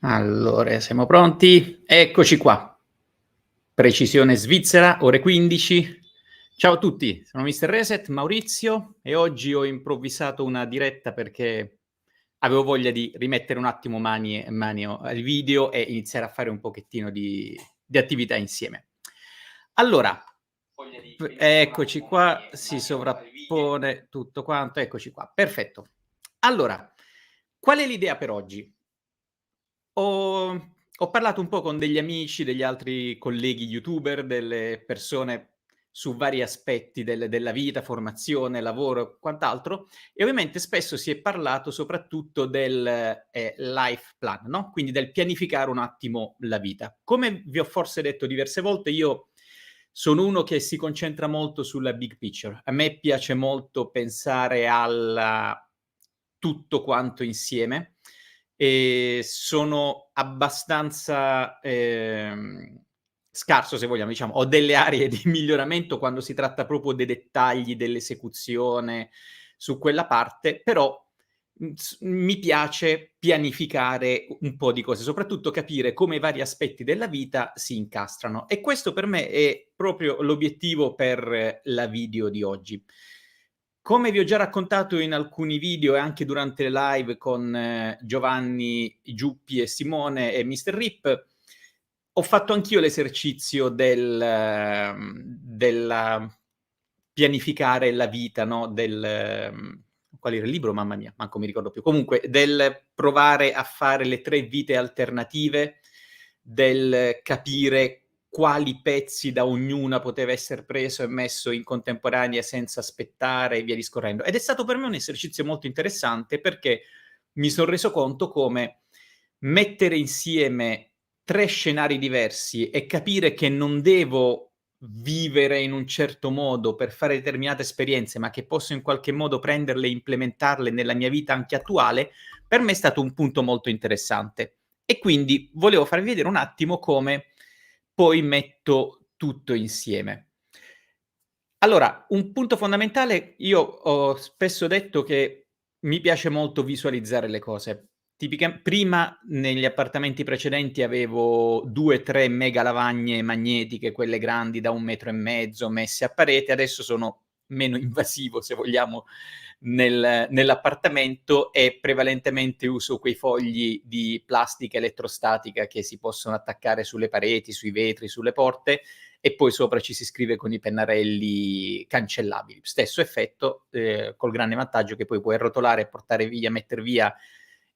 Allora, siamo pronti? Eccoci qua. Precisione svizzera, ore 15. Ciao a tutti, sono Mr. Reset, Maurizio, e oggi ho improvvisato una diretta perché avevo voglia di rimettere un attimo mani al video e iniziare a fare un pochettino di attività insieme. Allora, eccoci qua, si sovrappone tutto quanto, eccoci qua, perfetto. Allora, qual è l'idea per oggi? Ho parlato un po' con degli amici, degli altri colleghi youtuber, delle persone su vari aspetti della vita, formazione, lavoro e quant'altro, e ovviamente spesso si è parlato soprattutto del, life plan, no, quindi del pianificare un attimo la vita. Come vi ho forse detto diverse volte, io sono uno che si concentra molto sulla big picture. A me piace molto pensare al tutto quanto insieme. Sono abbastanza, scarso se vogliamo, diciamo. Ho delle aree di miglioramento quando si tratta proprio dei dettagli, dell'esecuzione su quella parte, però, mi piace pianificare un po' di cose, soprattutto capire come i vari aspetti della vita si incastrano, e questo per me è proprio l'obiettivo per la video di oggi. Come vi ho già raccontato in alcuni video e anche durante le live con Giovanni, Giuppi e Simone e Mr. Rip, ho fatto anch'io l'esercizio della pianificare la vita, no, qual era il libro? Mamma mia, manco mi ricordo più. Comunque, del provare a fare le 3 vite alternative, del capire quali pezzi da ognuna poteva esser preso e messo in contemporanea senza aspettare e via discorrendo. Ed è stato per me un esercizio molto interessante perché mi son reso conto come mettere insieme 3 scenari diversi e capire che non devo vivere in un certo modo per fare determinate esperienze, ma che posso in qualche modo prenderle e implementarle nella mia vita anche attuale, per me è stato un punto molto interessante. E quindi volevo farvi vedere un attimo come poi metto tutto insieme. Allora, un punto fondamentale, io ho spesso detto che mi piace molto visualizzare le cose. Prima negli appartamenti precedenti avevo 2, 3 mega lavagne magnetiche, quelle grandi da 1 metro e mezzo, messe a parete, adesso sono meno invasivo, se vogliamo, nell'appartamento, e prevalentemente uso quei fogli di plastica elettrostatica che si possono attaccare sulle pareti, sui vetri, sulle porte, e poi sopra ci si scrive con i pennarelli cancellabili. Stesso effetto, col grande vantaggio che poi puoi arrotolare e portare via, metter via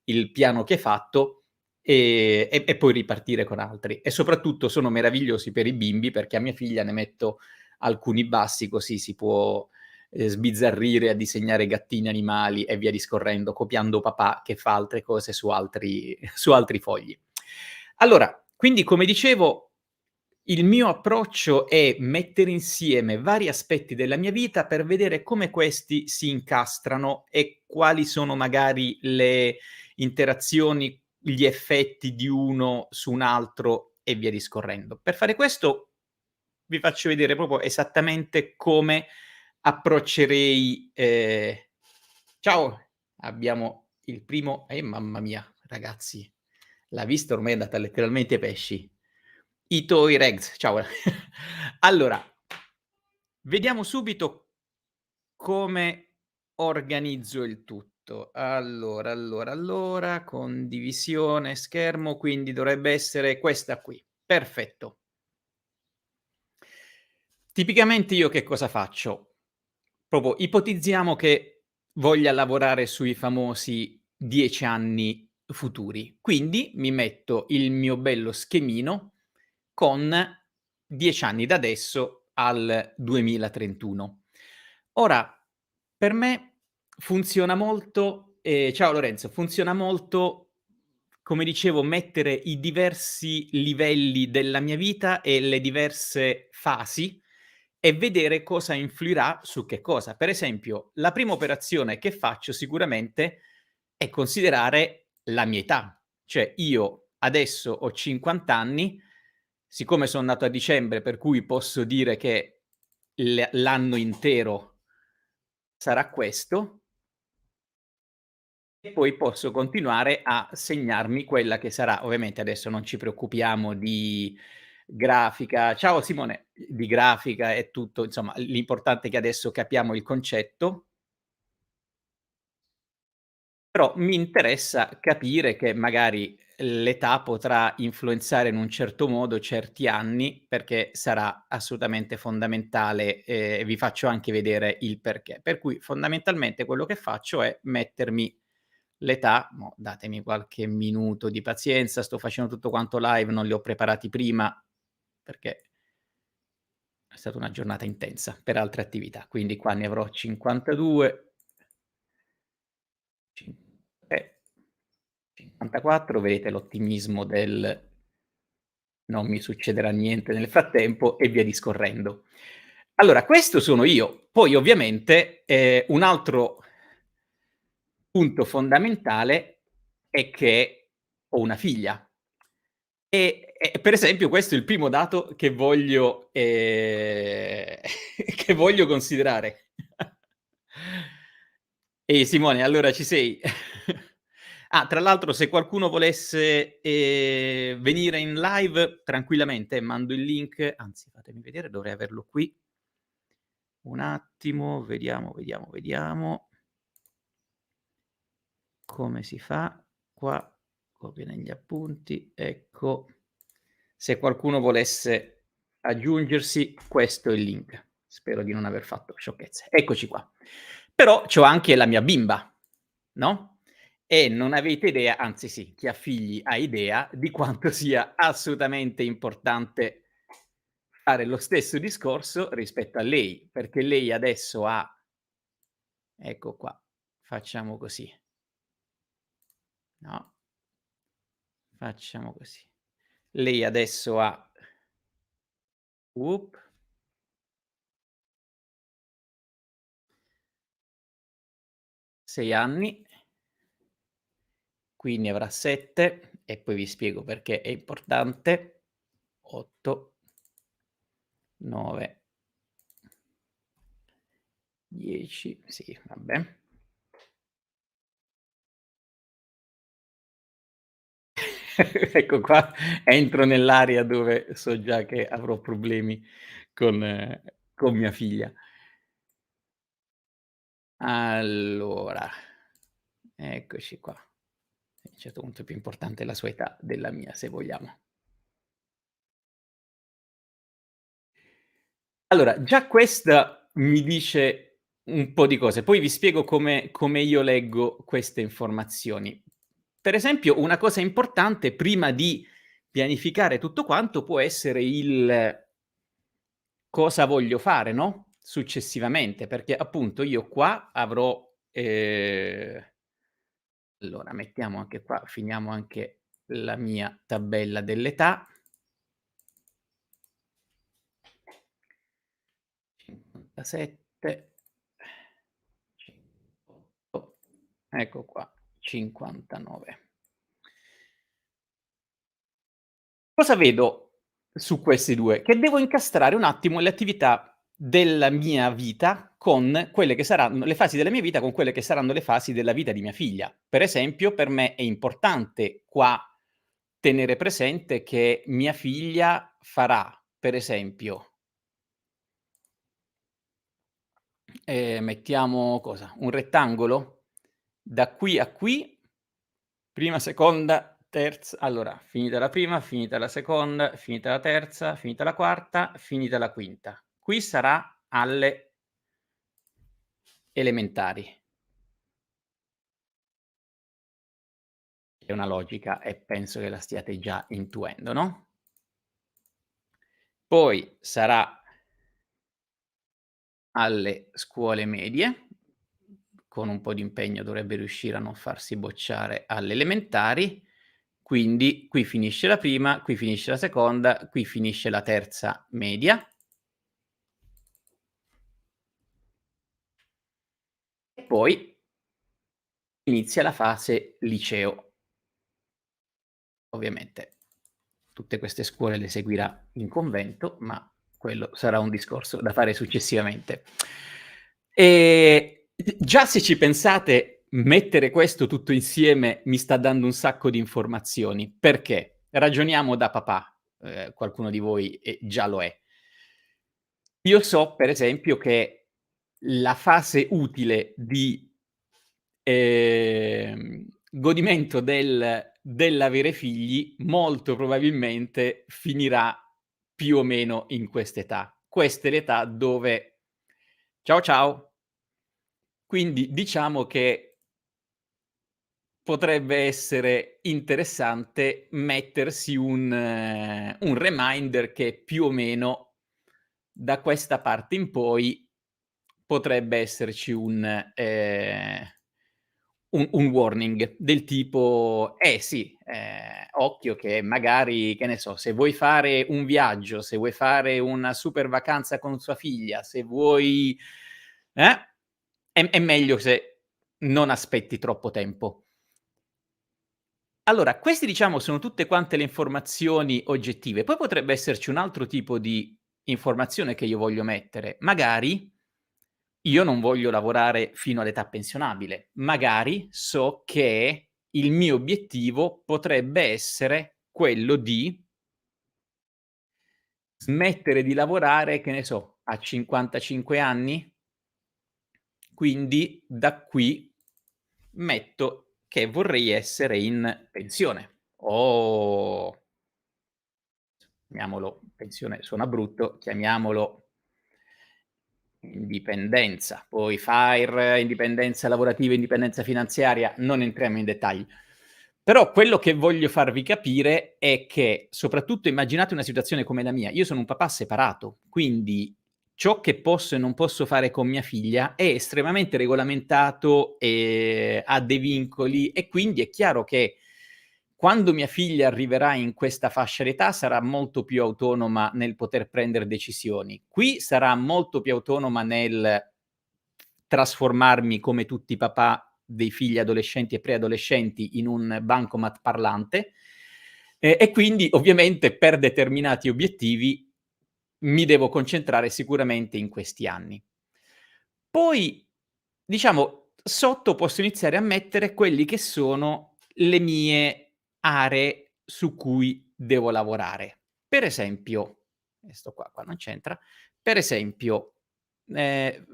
il piano che hai fatto, e poi ripartire con altri. E soprattutto sono meravigliosi per i bimbi, perché a mia figlia ne metto alcuni bassi, così si può, sbizzarrire a disegnare gattini, animali e via discorrendo, copiando papà che fa altre cose su altri su altri fogli. Allora, quindi come dicevo, il mio approccio è mettere insieme vari aspetti della mia vita per vedere come questi si incastrano e quali sono magari le interazioni, gli effetti di uno su un altro e via discorrendo. Per fare questo vi faccio vedere proprio esattamente come approccerei. Ciao, abbiamo il primo, mamma mia ragazzi, la vista ormai è andata letteralmente ai pesci. I tuoi regs, ciao. Allora, vediamo subito come organizzo il tutto. Allora, condivisione schermo, quindi dovrebbe essere questa qui. Perfetto. Tipicamente io che cosa faccio? Proprio ipotizziamo che voglia lavorare sui famosi 10 anni futuri, quindi mi metto il mio bello schemino con 10 anni da adesso al 2031. Ora, per me funziona molto, ciao Lorenzo, funziona molto, come dicevo, mettere i diversi livelli della mia vita e le diverse fasi e vedere cosa influirà su che cosa. Per esempio, la prima operazione che faccio sicuramente è considerare la mia età. Cioè io adesso ho 50 anni, siccome son nato a dicembre, per cui posso dire che l'anno intero sarà questo. e poi posso continuare a segnarmi quella che sarà, ovviamente adesso non ci preoccupiamo di grafica, ciao Simone, di grafica e tutto, insomma l'importante è che adesso capiamo il concetto. Però mi interessa capire che magari l'età potrà influenzare in un certo modo certi anni, perché sarà assolutamente fondamentale, e vi faccio anche vedere il perché. Per cui fondamentalmente quello che faccio è mettermi l'età, mo datemi qualche minuto di pazienza, sto facendo tutto quanto live, non li ho preparati prima perché è stata una giornata intensa per altre attività, quindi qua ne avrò 52, cin 54, vedete l'ottimismo del "non mi succederà niente nel frattempo" e via discorrendo. Allora, questo sono io. Poi ovviamente, un altro punto fondamentale è che ho una figlia e per esempio questo è il primo dato che voglio che voglio considerare. Ehi Simone, allora ci sei? Ah, tra l'altro se qualcuno volesse, venire in live tranquillamente mando il link, anzi fatemi vedere, dovrei averlo qui. Un attimo, vediamo come si fa. Qua, copia negli appunti, ecco. Se qualcuno volesse aggiungersi, questo è il link. Spero di non aver fatto sciocchezze. Eccoci qua. Però c'ho anche la mia bimba, no, e non avete idea, anzi sì, chi ha figli ha idea di quanto sia assolutamente importante fare lo stesso discorso rispetto a lei, perché lei adesso ha, ecco qua, facciamo così, no, facciamo così. Lei adesso ha up 6 anni, qui ne avrà 7 e poi vi spiego perché è importante. 8, 9, 10, sì, vabbè. Ecco qua, entro nell'area dove so già che avrò problemi con mia figlia. Allora, eccoci qua. A un certo punto è più importante la sua età della mia, se vogliamo. Allora, già questa mi dice un po' di cose, poi vi spiego come io leggo queste informazioni. Per esempio, una cosa importante prima di pianificare tutto quanto può essere il cosa voglio fare, no, successivamente, perché appunto io qua avrò, allora mettiamo anche qua, finiamo anche la mia tabella dell'età. 57, 58, ecco qua, 59. Cosa vedo su questi 2? Che devo incastrare un attimo le attività della mia vita con quelle che saranno le fasi della mia vita con quelle che saranno le fasi della vita di mia figlia. Per esempio, per me è importante qua tenere presente che mia figlia farà, per esempio, mettiamo cosa, un rettangolo? Da qui a qui, prima, seconda, terza, allora finita la prima, finita la seconda, finita la terza, finita la quarta, finita la quinta. Qui sarà alle elementari. È una logica e penso che la stiate già intuendo, no? Poi sarà alle scuole medie, con un po' di impegno dovrebbe riuscire a non farsi bocciare alle elementari, quindi qui finisce la prima, qui finisce la seconda, qui finisce la terza media. E poi inizia la fase liceo. Ovviamente tutte queste scuole le seguirà in convento, ma quello sarà un discorso da fare successivamente. Già se ci pensate mettere questo tutto insieme mi sta dando un sacco di informazioni. Perché? Ragioniamo da papà, qualcuno di voi, già lo è. Io so per esempio che la fase utile di, godimento dell'avere figli molto probabilmente finirà più o meno in quest'età. Questa è l'età dove ciao, ciao. Quindi diciamo che potrebbe essere interessante mettersi un reminder che più o meno da questa parte in poi potrebbe esserci un warning del tipo: "Eh sì, occhio che magari, che ne so, se vuoi fare un viaggio, se vuoi fare una super vacanza con sua figlia, se vuoi è meglio se non aspetti troppo tempo." Allora, questi diciamo sono tutte quante le informazioni oggettive. Poi potrebbe esserci un altro tipo di informazione che io voglio mettere. Magari io non voglio lavorare fino all'età pensionabile. Magari so che il mio obiettivo potrebbe essere quello di smettere di lavorare, che ne so, a 55 anni? Quindi da qui metto che vorrei essere in pensione o chiamiamolo pensione suona brutto, chiamiamolo indipendenza, poi FIRE, indipendenza lavorativa, indipendenza finanziaria, non entriamo in dettagli. Però quello che voglio farvi capire è che, soprattutto immaginate una situazione come la mia, io sono un papà separato, quindi ciò che posso e non posso fare con mia figlia è estremamente regolamentato e ha dei vincoli e quindi è chiaro che quando mia figlia arriverà in questa fascia d'età sarà molto più autonoma nel poter prendere decisioni. Qui sarà molto più autonoma nel trasformarmi, come tutti i papà dei figli adolescenti e preadolescenti, in un bancomat parlante, e quindi ovviamente per determinati obiettivi mi devo concentrare sicuramente in questi anni. Poi, diciamo, sotto posso iniziare a mettere quelli che sono le mie aree su cui devo lavorare. Per esempio, e sto qua non c'entra, per esempio, ehm,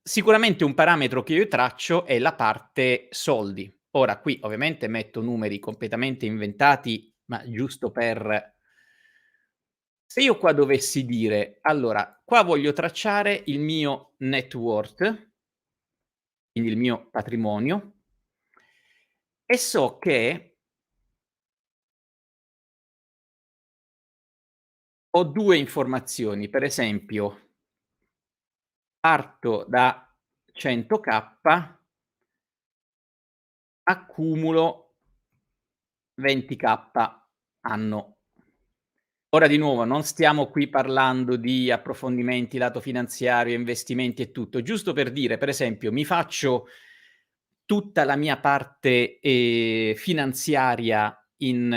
sicuramente un parametro che io traccio è la parte soldi. Ora qui ovviamente metto numeri completamente inventati, ma giusto per se io qua dovessi dire: "Allora, qua voglio tracciare il mio net worth, quindi il mio patrimonio, e so che ho 2 informazioni." Per esempio, parto da 100K, accumulo 20K anno. Ora di nuovo non stiamo qui parlando di approfondimenti lato finanziario, investimenti e tutto, giusto per dire, per esempio, mi faccio tutta la mia parte, finanziaria in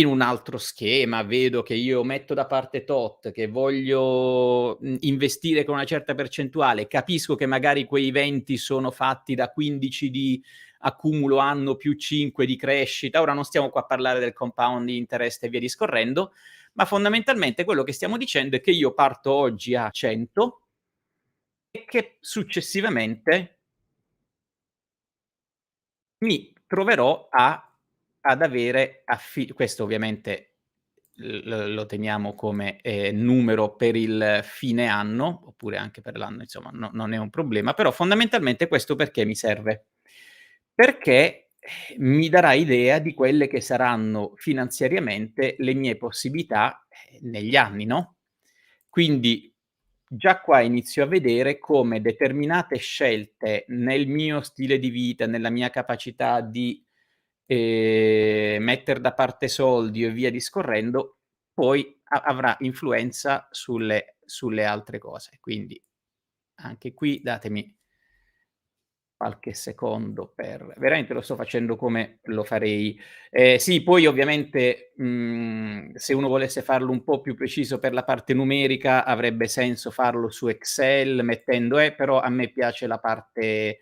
un altro schema, vedo che io metto da parte tot, che voglio, investire con una certa percentuale, capisco che magari quei 20 sono fatti da 15 di accumulo anno più 5 di crescita. Ora non stiamo qua a parlare del compound interest e via discorrendo, ma fondamentalmente quello che stiamo dicendo è che io parto oggi a 100 e che successivamente mi troverò ad avere questo ovviamente lo teniamo come, numero per il fine anno, oppure anche per l'anno, insomma non è un problema, però fondamentalmente questo perché mi serve? Perché, mi darà idea di quelle che saranno finanziariamente le mie possibilità, negli anni, no, quindi già qua inizio a vedere come determinate scelte nel mio stile di vita, nella mia capacità di, metter da parte soldi e via discorrendo, poi avrà influenza sulle altre cose. Quindi anche qui datemi qualche secondo per veramente lo sto facendo come lo farei. Sì, poi ovviamente, se uno volesse farlo un po' più preciso per la parte numerica, avrebbe senso farlo su Excel mettendo però a me piace la parte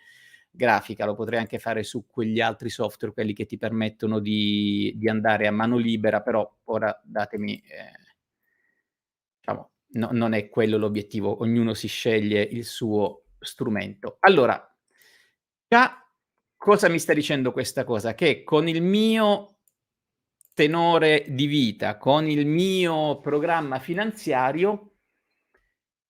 grafica, lo potrei anche fare su quegli altri software, quelli che ti permettono di andare a mano libera, però ora datemi, diciamo, non è quello l'obiettivo, ognuno si sceglie il suo strumento. Allora, già cosa mi sta dicendo questa cosa? Che con il mio tenore di vita, con il mio programma finanziario,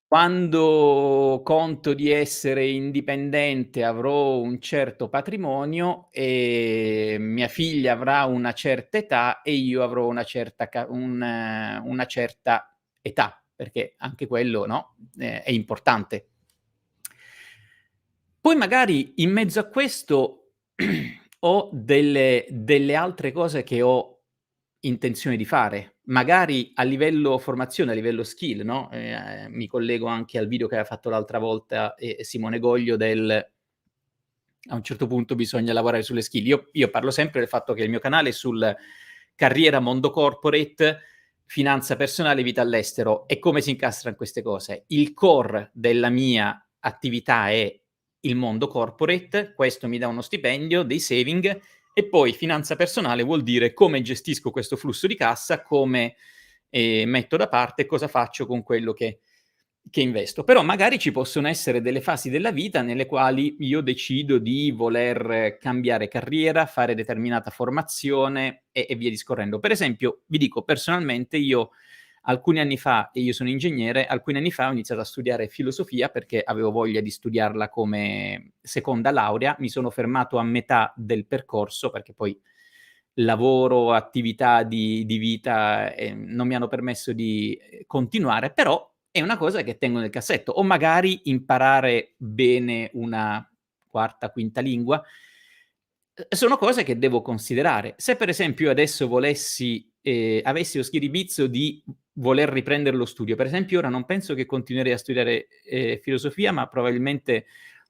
quando conto di essere indipendente, avrò un certo patrimonio e mia figlia avrà una certa età e io avrò una certa età, perché anche quello, no, è importante. Poi magari in mezzo a questo ho delle altre cose che ho intenzione di fare, magari a livello formazione, a livello skill, no, mi collego anche al video che aveva fatto l'altra volta, Simone Goglio a un certo punto bisogna lavorare sulle skill. Io parlo sempre del fatto che il mio canale è sul carriera, mondo corporate, finanza personale, vita all'estero. E come si incastrano queste cose? Il core della mia attività è il mondo corporate, questo mi dà uno stipendio, dei saving, e poi finanza personale vuol dire come gestisco questo flusso di cassa, come metto da parte, cosa faccio con quello che investo. Però magari ci possono essere delle fasi della vita nelle quali io decido di voler cambiare carriera, fare determinata formazione e via discorrendo. Per esempio, vi dico personalmente, io alcuni anni fa, e io sono ingegnere, alcuni anni fa ho iniziato a studiare filosofia perché avevo voglia di studiarla come seconda laurea, mi sono fermato a metà del percorso perché poi lavoro, attività di vita non mi hanno permesso di continuare, però è una cosa che tengo nel cassetto. O magari imparare bene una quarta, quinta lingua. Sono cose che devo considerare. Se per esempio io adesso avessi lo schiribizzo di voler riprendere lo studio, per esempio ora non penso che continuerei a studiare filosofia, ma probabilmente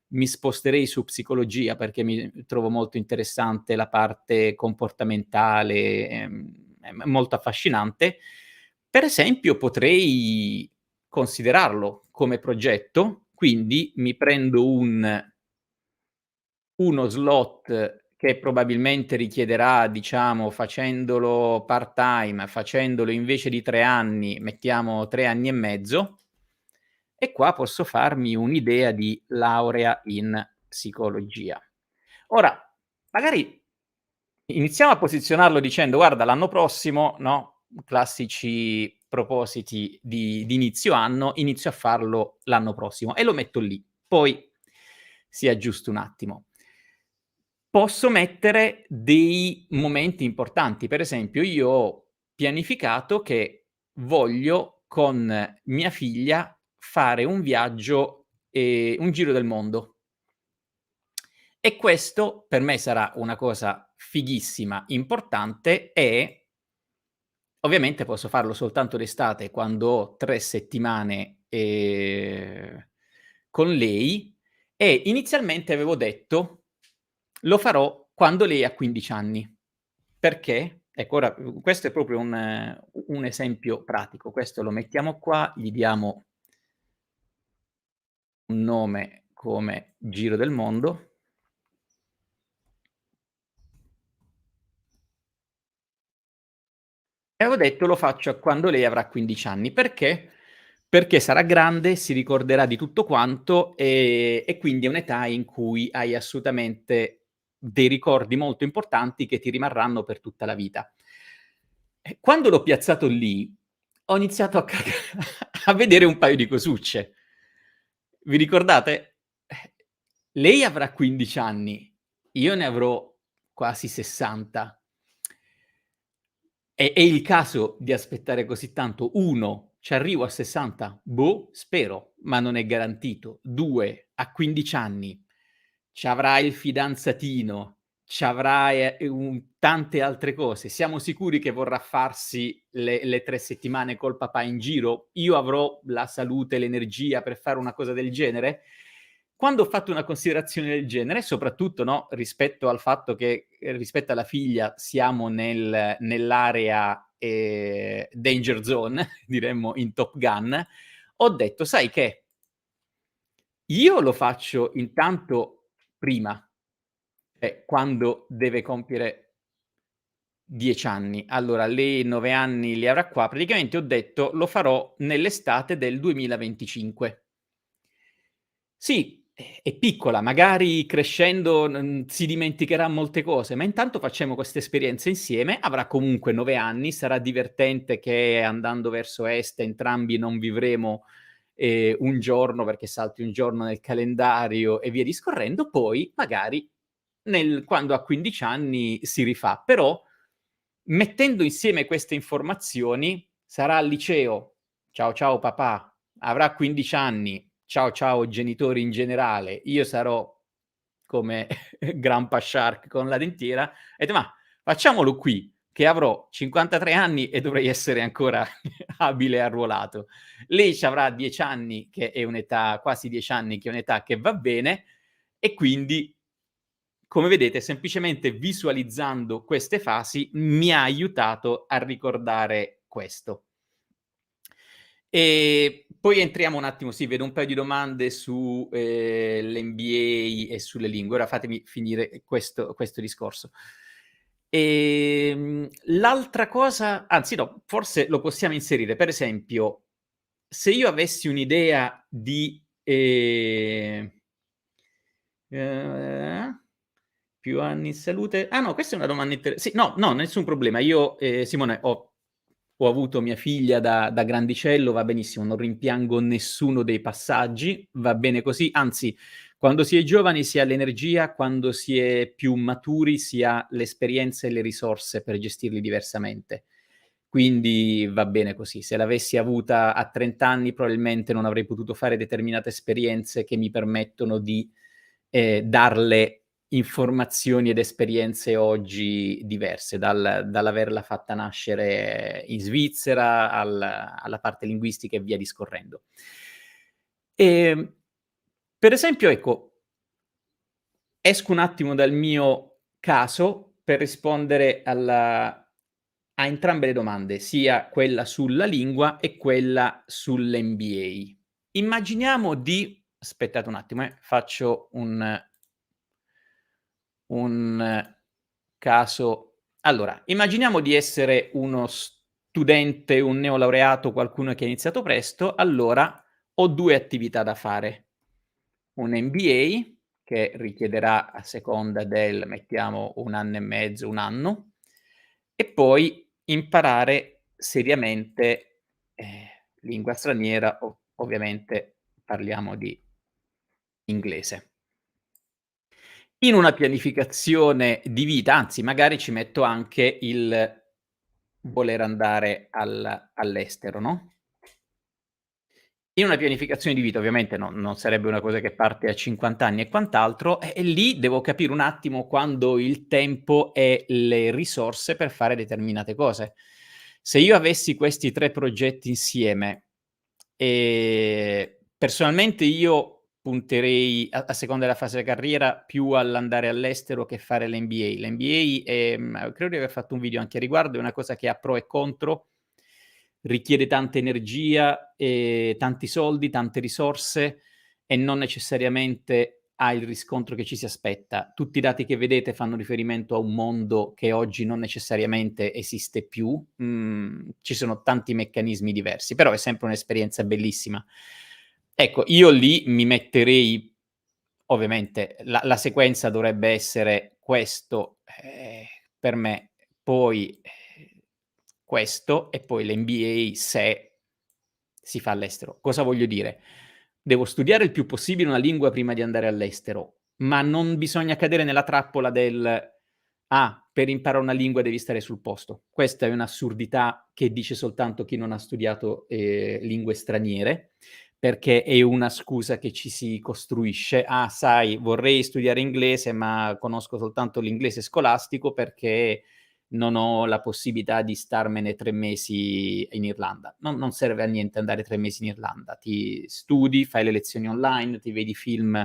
mi sposterei su psicologia perché mi trovo molto interessante la parte comportamentale, è molto affascinante. Per esempio potrei considerarlo come progetto, quindi mi prendo uno slot che probabilmente richiederà, diciamo, facendolo part-time, facendolo invece di 3 anni, mettiamo 3 anni e mezzo, e qua posso farmi un'idea di laurea in psicologia. Ora, magari iniziamo a posizionarlo dicendo: "Guarda, l'anno prossimo", no, classici propositi di inizio anno, inizio a farlo l'anno prossimo e lo metto lì. Poi si aggiusta un attimo. Posso mettere dei momenti importanti. Per esempio, io ho pianificato che voglio con mia figlia fare un viaggio, un giro del mondo. E questo per me sarà una cosa fighissima, importante e ovviamente posso farlo soltanto d'estate quando ho 3 settimane, con lei e inizialmente avevo detto: "Lo farò quando lei ha 15 anni". Perché? Ecco, ora, questo è proprio un esempio pratico. Questo lo mettiamo qua, gli diamo un nome come Giro del mondo. E avevo detto: "Lo faccio a quando lei avrà 15 anni". Perché? Perché sarà grande, si ricorderà di tutto quanto, e quindi è un'età in cui hai assolutamente dei ricordi molto importanti che ti rimarranno per tutta la vita. E quando l'ho piazzato lì, ho iniziato a vedere un paio di cosucce. Vi ricordate? Lei avrà 15 anni, io ne avrò quasi 60. È il caso di aspettare così tanto? 1, ci arrivo a 60? Boh, spero, ma non è garantito. 2, a 15 anni c'avrà il fidanzatino, c'avrà, tante altre cose. Siamo sicuri che vorrà farsi le 3 settimane col papà in giro? Io avrò la salute e l'energia per fare una cosa del genere? Quando ho fatto una considerazione del genere, soprattutto, no, rispetto al fatto che, rispetto alla figlia siamo nell'area, danger zone, diremmo in Top Gun, ho detto: "Sai che? Io lo faccio intanto prima, quando deve compiere 10 anni. Allora, lei 9 anni li avrà qua. Praticamente ho detto: "Lo farò nell'estate del 2025". Sì, è piccola, magari crescendo si dimenticherà molte cose, ma intanto facciamo questa esperienza insieme. Avrà comunque 9 anni, sarà divertente che andando verso est entrambi non vivremo, un giorno perché salti un giorno nel calendario e via discorrendo. Poi magari quando ha 15 anni si rifà. Però mettendo insieme queste informazioni, sarà al liceo: "Ciao, ciao papà", avrà 15 anni: "Ciao, ciao genitori in generale", io sarò come Grandpa Shark con la dentiera, ho detto: "Ma facciamolo qui, che avrò 53 anni e dovrei essere ancora abile e arruolato". Lei c'avrà 10 anni, che è un'età quasi 10 anni, che è un'età che va bene, e quindi come vedete, semplicemente visualizzando queste fasi mi ha aiutato a ricordare questo. Poi entriamo un attimo, sì, vedo un paio di domande su, l'NBA e sulle lingue. Ora fatemi finire questo discorso. L'altra cosa, anzi no, forse lo possiamo inserire. Per esempio, se io avessi un'idea di, più anni in salute, ah no, questa è una domanda sì, no, no, nessun problema. Io, Simone, ho avuto mia figlia da grandicello, va benissimo, non rimpiango nessuno dei passaggi, va bene così. Anzi, quando si è giovani si ha l'energia, quando si è più maturi si ha l'esperienza e le risorse per gestirli diversamente. Quindi va bene così. Se l'avessi avuta a 30 anni probabilmente non avrei potuto fare determinate esperienze che mi permettono di, darle informazioni ed esperienze oggi diverse, dall'averla fatta nascere in Svizzera alla parte linguistica e via discorrendo. Ehm, per esempio, ecco, esco un attimo dal mio caso per rispondere a entrambe le domande, sia quella sulla lingua e quella sull'NBA. Immaginiamo di aspettate un attimo, faccio un caso. Allora, immaginiamo di essere uno studente, un neolaureato, qualcuno che ha iniziato presto. Allora ho 2 attività da fare: un MBA che richiederà, a seconda mettiamo 1 anno e mezzo, 1 anno, e poi imparare seriamente, lingua straniera, ovviamente parliamo di inglese. In una pianificazione di vita, anzi magari ci metto anche il voler andare all'estero, no? In una pianificazione di vita ovviamente non sarebbe una cosa che parte a 50 anni e quant'altro, e lì devo capire un attimo quando il tempo e le risorse per fare determinate cose. Se io avessi questi 3 progetti insieme, personalmente io punterei a seconda della fase della carriera più all'andare all'estero che fare l'NBA. L'NBA, credo di aver fatto un video anche a riguardo, è una cosa che ha pro e contro. Richiede tanta energia, tanti soldi, tante risorse e non necessariamente ha il riscontro che ci si aspetta. Tutti i dati che vedete fanno riferimento a un mondo che oggi non necessariamente esiste più, ci sono tanti meccanismi diversi, però è sempre un'esperienza bellissima. Ecco, io lì mi metterei, ovviamente la sequenza dovrebbe essere questo, per me, poi, questo e poi l'NBA se si fa all'estero. Cosa voglio dire? Devo studiare il più possibile una lingua prima di andare all'estero, ma non bisogna cadere nella trappola del: "Ah, per imparare una lingua devi stare sul posto". Questa è un'assurdità che dice soltanto chi non ha studiato, lingue straniere, perché è una scusa che ci si costruisce: "Ah, sai, vorrei studiare inglese, ma conosco soltanto l'inglese scolastico perché non ho la possibilità di starmene 3 mesi in Irlanda". Non serve a niente andare 3 mesi in Irlanda. Ti studi, fai le lezioni online, ti vedi film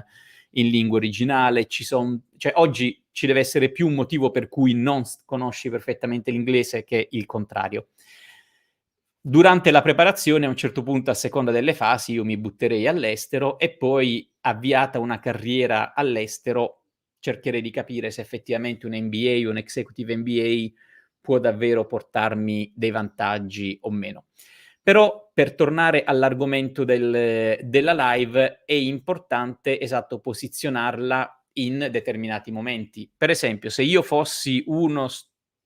in lingua originale, cioè oggi ci deve essere più un motivo per cui non conosci perfettamente l'inglese che il contrario. Durante la preparazione, a un certo punto, a seconda delle fasi, io mi butterei all'estero e poi, avviata una carriera all'estero, cercherei di capire se effettivamente un MBA, un Executive MBA può davvero portarmi dei vantaggi o meno. Però per tornare all'argomento della live, è importante, esatto, posizionarla in determinati momenti. Per esempio, se io fossi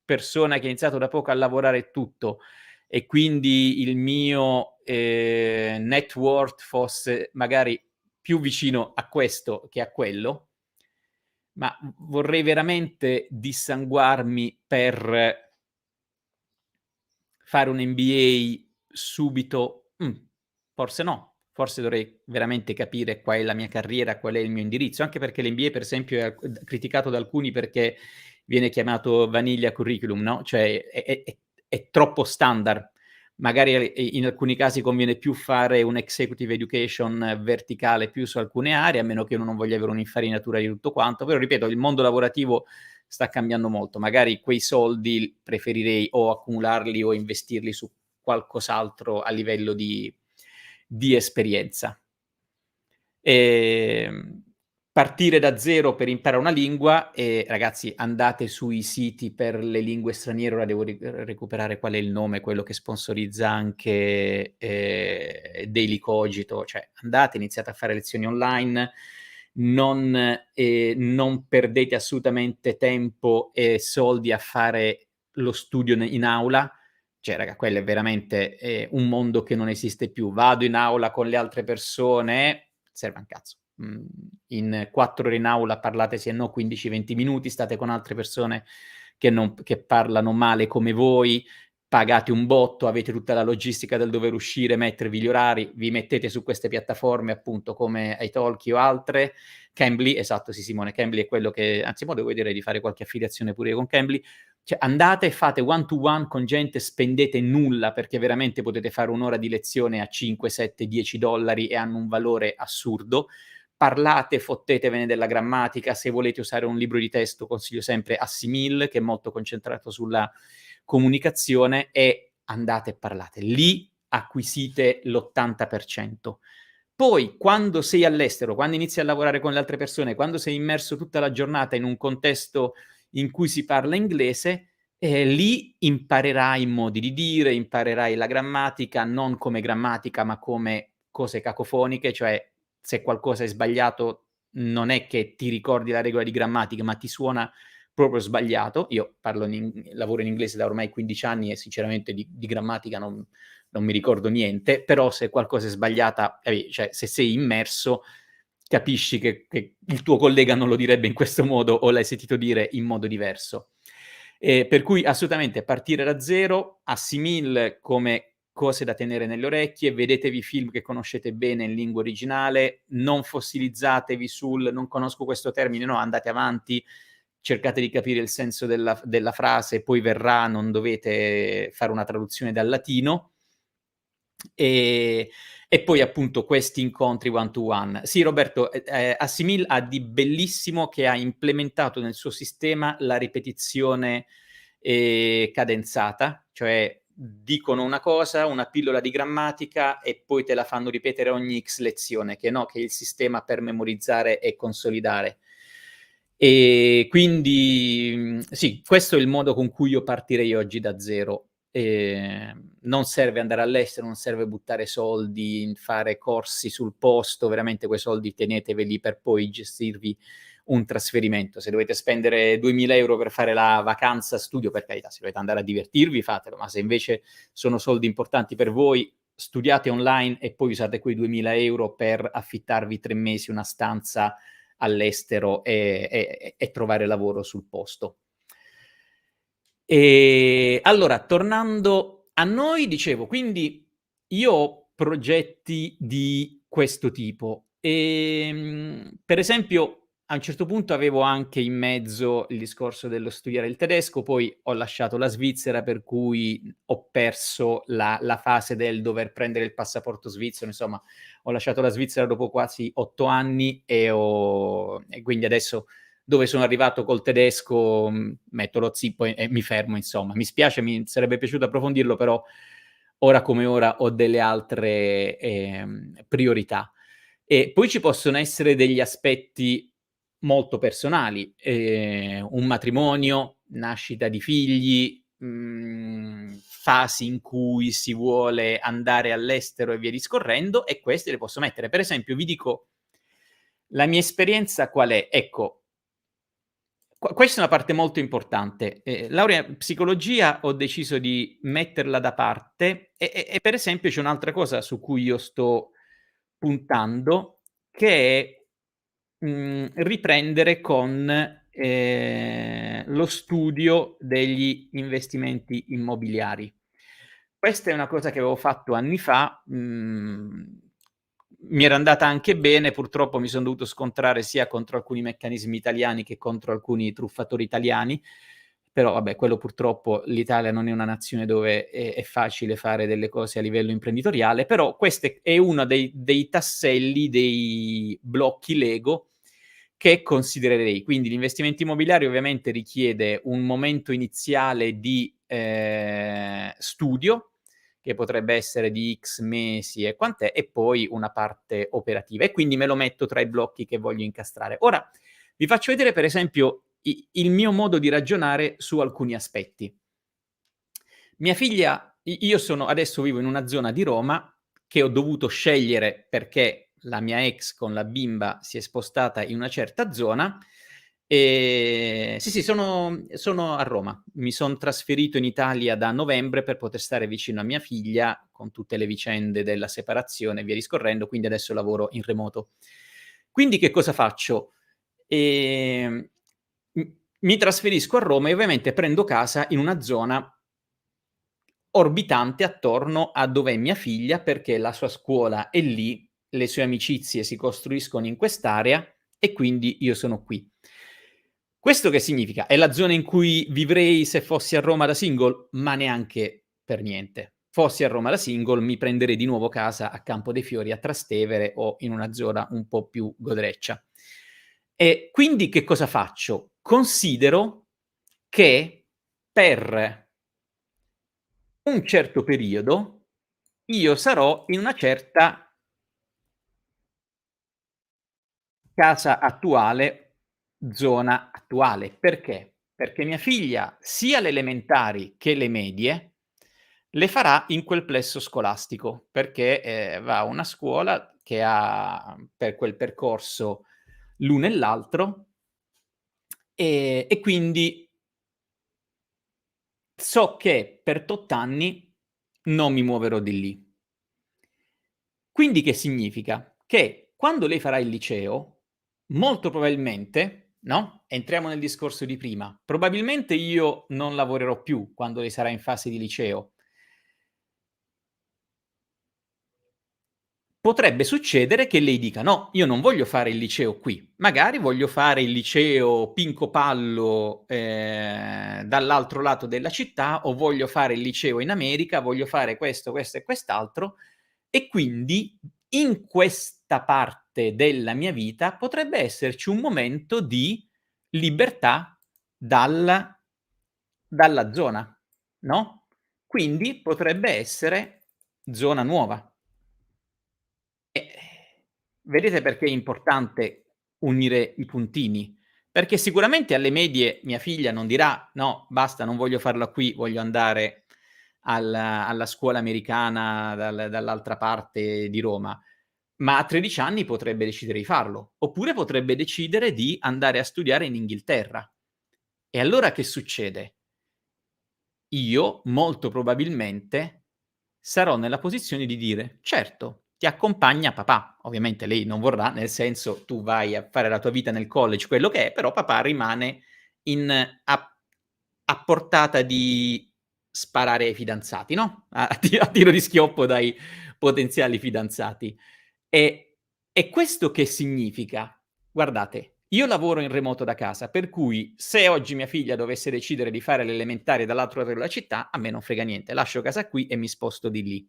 persona che ha iniziato da poco a lavorare e tutto, e quindi il mio net worth fosse magari più vicino a questo che a quello, ma vorrei veramente dissanguarmi per fare un MBA subito? Forse no. Forse dovrei veramente capire qual è la mia carriera, qual è il mio indirizzo, anche perché l'MBA, per esempio, è criticato da alcuni perché viene chiamato vaniglia curriculum, no? Cioè è troppo standard. Magari in alcuni casi conviene più fare un executive education verticale più su alcune aree, a meno che uno non voglia avere un'infarinatura di tutto quanto. Però, ripeto, il mondo lavorativo sta cambiando molto. Magari quei soldi preferirei o accumularli o investirli su qualcos'altro a livello di esperienza. Partire da zero per imparare una lingua, e ragazzi, andate sui siti per le lingue straniere. Ora devo recuperare qual è il nome, quello che sponsorizza anche Daily Cogito. Cioè, andate, iniziate a fare lezioni online, non perdete assolutamente tempo e soldi a fare lo studio in aula. Cioè, raga, quello è veramente un mondo che non esiste più. Vado in aula con le altre persone, serve un cazzo. In 4 ore in aula parlate sì e no 15-20 minuti, state con altre persone che parlano male come voi, pagate un botto, avete tutta la logistica del dover uscire, mettervi gli orari, vi mettete su queste piattaforme appunto come italki o altre. Cambly, esatto, sì, Simone, Cambly è quello che, anzi, mo devo dire di fare qualche affiliazione pure con Cambly. Cioè, andate e fate one to one con gente, spendete nulla, perché veramente potete fare un'ora di lezione a 5, 7, 10 dollari e hanno un valore assurdo. Parlate, fottetevene della grammatica. Se volete usare un libro di testo, consiglio sempre Assimil, che è molto concentrato sulla comunicazione, e andate e parlate. Lì acquisite l'80%. Poi, quando sei all'estero, quando inizi a lavorare con le altre persone, quando sei immerso tutta la giornata in un contesto in cui si parla inglese, lì imparerai i modi di dire, imparerai la grammatica, non come grammatica, ma come cose cacofoniche. Cioè, se qualcosa è sbagliato, non è che ti ricordi la regola di grammatica, ma ti suona proprio sbagliato. Io lavoro in inglese da ormai 15 anni e sinceramente di grammatica non mi ricordo niente, però se qualcosa è sbagliata, cioè se sei immerso, capisci che il tuo collega non lo direbbe in questo modo o l'hai sentito dire in modo diverso. Per cui assolutamente partire da zero, Assimil come cose da tenere nelle orecchie, vedetevi film che conoscete bene in lingua originale, non fossilizzatevi sul non conosco questo termine, no, andate avanti, cercate di capire il senso della frase, poi verrà, non dovete fare una traduzione dal latino. E poi appunto questi incontri one to one. Sì, Roberto, Assimil ha di bellissimo che ha implementato nel suo sistema la ripetizione cadenzata, cioè dicono una cosa, una pillola di grammatica e poi te la fanno ripetere ogni X lezione, che no, che è il sistema per memorizzare e consolidare. E quindi sì, questo è il modo con cui io partirei oggi da zero. Non serve andare all'estero, non serve buttare soldi in fare corsi sul posto, veramente quei soldi teneteveli per poi gestirvi un trasferimento. Se dovete spendere 2000 euro per fare la vacanza studio, per carità, se dovete andare a divertirvi fatelo, ma se invece sono soldi importanti per voi, studiate online e poi usate quei 2000 euro per affittarvi 3 mesi una stanza all'estero e trovare lavoro sul posto. E allora, tornando a noi, dicevo, quindi io ho progetti di questo tipo. Per esempio, a un certo punto avevo anche in mezzo il discorso dello studiare il tedesco, poi ho lasciato la Svizzera, per cui ho perso la fase del dover prendere il passaporto svizzero. Insomma, ho lasciato la Svizzera dopo quasi 8 anni e quindi adesso dove sono arrivato col tedesco, metto lo zippo e mi fermo, insomma. Mi spiace, mi sarebbe piaciuto approfondirlo, però ora come ora ho delle altre priorità. E poi ci possono essere degli aspetti molto personali, un matrimonio, nascita di figli, fasi in cui si vuole andare all'estero e via discorrendo, e queste le posso mettere. Per esempio, vi dico la mia esperienza qual è. Ecco, questa è una parte molto importante. Laurea in psicologia ho deciso di metterla da parte e per esempio c'è un'altra cosa su cui io sto puntando, che è riprendere con, lo studio degli investimenti immobiliari. Questa è una cosa che avevo fatto anni fa, mi era andata anche bene, purtroppo mi son dovuto scontrare sia contro alcuni meccanismi italiani che contro alcuni truffatori italiani, però vabbè, quello purtroppo l'Italia non è una nazione dove è facile fare delle cose a livello imprenditoriale, però queste è uno dei tasselli, dei blocchi Lego che considererei. Quindi l'investimento immobiliare ovviamente richiede un momento iniziale di studio, che potrebbe essere di X mesi e quant'è, e poi una parte operativa. E quindi me lo metto tra i blocchi che voglio incastrare. Ora, vi faccio vedere per esempio il mio modo di ragionare su alcuni aspetti. Mia figlia, io sono adesso vivo in una zona di Roma che ho dovuto scegliere perché la mia ex con la bimba si è spostata in una certa zona. Sì, sì, sono a Roma. Mi son trasferito in Italia da novembre per poter stare vicino a mia figlia con tutte le vicende della separazione e via discorrendo, quindi adesso lavoro in remoto. Quindi che cosa faccio? Ehm, m Mi trasferisco a Roma e ovviamente prendo casa in una zona orbitante attorno a dov'è mia figlia, perché la sua scuola è lì, le sue amicizie si costruiscono in quest'area e quindi io sono qui. Questo che significa? È la zona in cui vivrei se fossi a Roma da single? Ma neanche per niente. Fossi a Roma da single, mi prenderei di nuovo casa a Campo dei Fiori, a Trastevere o in una zona un po' più godereccia. E quindi che cosa faccio? Considero che per un certo periodo io sarò in una certa casa attuale, zona attuale. Perché? Perché mia figlia sia le elementari che le medie le farà in quel plesso scolastico, perché, va a una scuola che ha per quel percorso l'uno e l'altro, e quindi so che per tot anni non mi muoverò di lì. Quindi che significa? Che quando lei farà il liceo, molto probabilmente, no, entriamo nel discorso di prima, probabilmente io non lavorerò più quando lei sarà in fase di liceo. Potrebbe succedere che lei dica: "No, io non voglio fare il liceo qui, magari voglio fare il liceo Pinco Pallo, dall'altro lato della città, o voglio fare il liceo in America, voglio fare questo, questo e quest'altro", e quindi in questa parte della mia vita potrebbe esserci un momento di libertà dal dalla zona, no, quindi potrebbe essere zona nuova. E vedete perché è importante unire i puntini? Perché sicuramente alle medie mia figlia non dirà: "No, basta, non voglio farla qui, voglio andare alla scuola americana dall'altra parte di Roma", ma a 13 anni potrebbe decidere di farlo, oppure potrebbe decidere di andare a studiare in Inghilterra. E allora che succede? Io, molto probabilmente, sarò nella posizione di dire: "Certo, ti accompagna papà". Ovviamente lei non vorrà, nel senso, tu vai a fare la tua vita nel college, quello che è, però papà rimane in a portata di sparare ai fidanzati, no, a tiro di schioppo dai potenziali fidanzati. E e questo che significa? Guardate, io lavoro in remoto da casa, per cui se oggi mia figlia dovesse decidere di fare le elementari dall'altro lato della città, a me non frega niente, lascio casa qui e mi sposto di lì.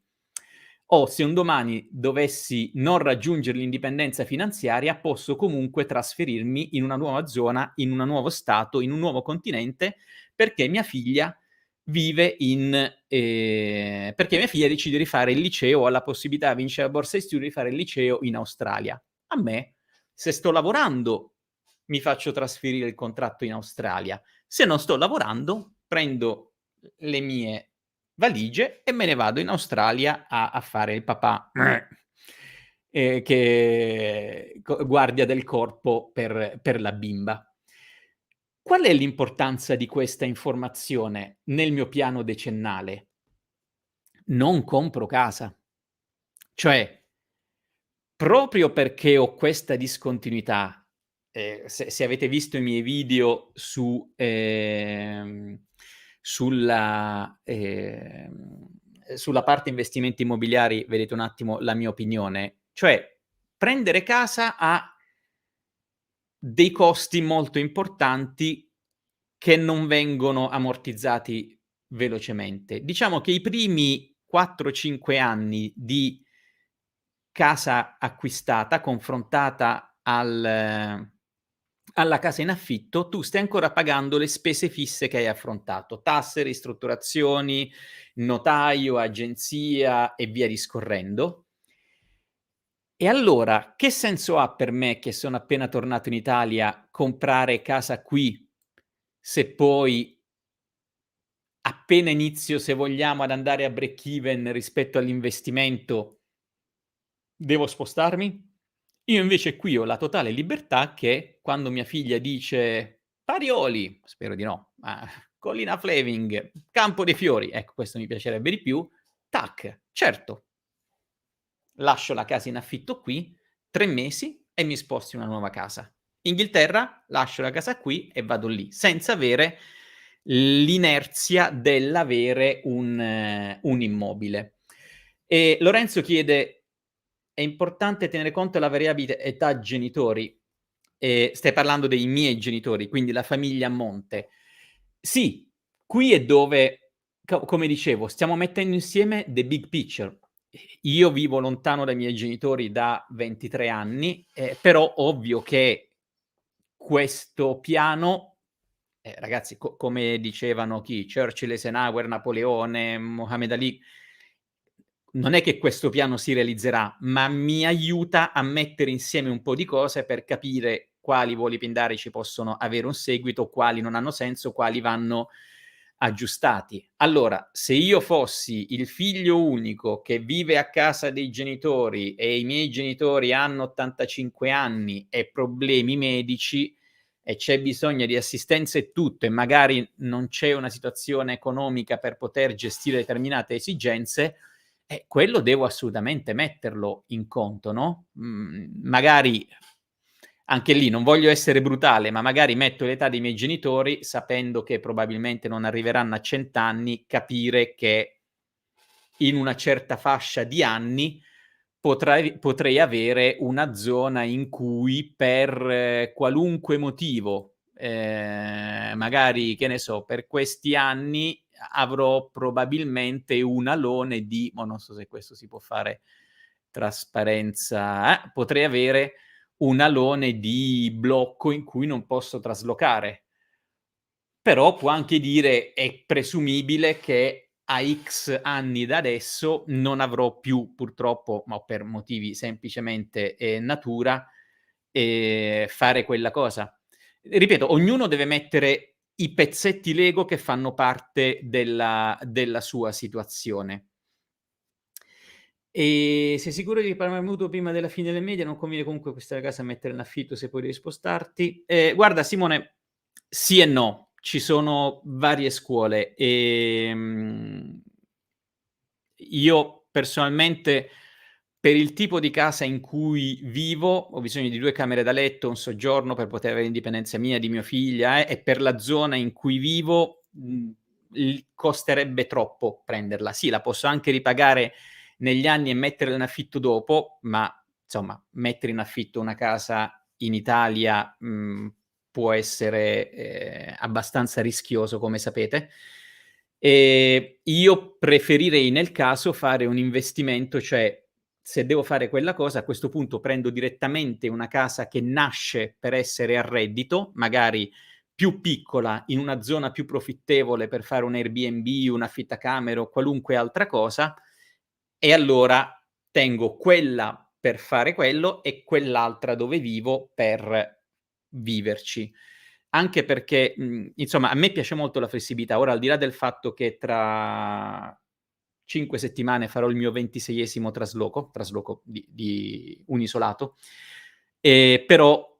O se un domani dovessi non raggiungere l'indipendenza finanziaria, posso comunque trasferirmi in una nuova zona, in un nuovo stato, in un nuovo continente, perché mia figlia vive in perché mia figlia decide di fare il liceo, ha la possibilità, vince la borsa di studio, di fare il liceo in Australia. A me, se sto lavorando mi faccio trasferire il contratto in Australia. Se non sto lavorando, prendo le mie valigie e me ne vado in Australia a fare il papà che guardia del corpo per la bimba. Qual è l'importanza di questa informazione nel mio piano decennale? Non compro casa. Cioè, proprio perché ho questa discontinuità, se avete visto i miei video sulla parte investimenti immobiliari, vedete un attimo la mia opinione. Cioè, prendere casa ha dei costi molto importanti che non vengono ammortizzati velocemente. Diciamo che i primi 4-5 anni di casa acquistata, confrontata alla casa in affitto, tu stai ancora pagando le spese fisse che hai affrontato: tasse, ristrutturazioni, notaio, agenzia e via discorrendo. E allora, che senso ha per me, che sono appena tornato in Italia, comprare casa qui, se poi appena inizio, se vogliamo, ad andare a break even rispetto all'investimento, devo spostarmi? Io invece qui ho la totale libertà che quando mia figlia dice: "Parioli", spero di no, ma Collina Fleming, Campo dei Fiori, ecco questo mi piacerebbe di più, tac, certo, lascio la casa in affitto qui, 3 mesi e mi sposto in una nuova casa. Inghilterra, lascio la casa qui e vado lì, senza avere l'inerzia dell'avere un immobile. E Lorenzo chiede: "È importante tenere conto della variabile età genitori?" Stai parlando dei miei genitori, quindi la famiglia a monte. Sì, qui è dove, come dicevo, stiamo mettendo insieme the big picture. Io vivo lontano dai miei genitori da 23 anni, però ovvio che questo piano, ragazzi, come dicevano chi? Churchill, Eisenhower, Napoleone, Mohammed Ali, non è che questo piano si realizzerà, ma mi aiuta a mettere insieme un po' di cose per capire quali voli pindarici possono avere un seguito, quali non hanno senso, quali vanno aggiustati. Allora, se io fossi il figlio unico che vive a casa dei genitori e i miei genitori hanno 85 anni e problemi medici e c'è bisogno di assistenza e tutto, e magari non c'è una situazione economica per poter gestire determinate esigenze, quello devo assolutamente metterlo in conto, no, magari anche lì non voglio essere brutale, ma magari metto l'età dei miei genitori sapendo che probabilmente non arriveranno a 100 anni, capire che in una certa fascia di anni potrei avere una zona in cui per qualunque motivo, magari, che ne so, per questi anni avrò probabilmente un alone di, ma non so se questo si può fare trasparenza, potrei avere un alone di blocco in cui non posso traslocare. Però può anche dire, è presumibile che a X anni da adesso non avrò più, purtroppo, ma per motivi semplicemente natura, fare quella cosa. Ripeto, ognuno deve mettere i pezzetti Lego che fanno parte della sua situazione. Sei sicuro di risparmiare mutuo prima della fine del media? Non conviene comunque acquistare casa e mettere in affitto se poi devi spostarti? Guarda Simone, sì e no, ci sono varie scuole. Io personalmente, per il tipo di casa in cui vivo, ho bisogno di 2 camere da letto, un soggiorno per poter avere indipendenza mia, di mia figlia, e per la zona in cui vivo, costerebbe troppo prenderla. Sì, la posso anche ripagare negli anni e metterla in affitto dopo, ma insomma, mettere in affitto una casa in Italia, può essere, abbastanza rischioso, come sapete. Io preferirei nel caso fare un investimento, cioè se devo fare quella cosa, a questo punto prendo direttamente una casa che nasce per essere a reddito, magari più piccola, in una zona più profittevole per fare un Airbnb, un affittacamere o qualunque altra cosa, e allora tengo quella per fare quello e quell'altra dove vivo per viverci. Anche perché, insomma, a me piace molto la flessibilità. Ora, al di là del fatto che tra 5 settimane farò il mio 26esimo trasloco di un isolato, però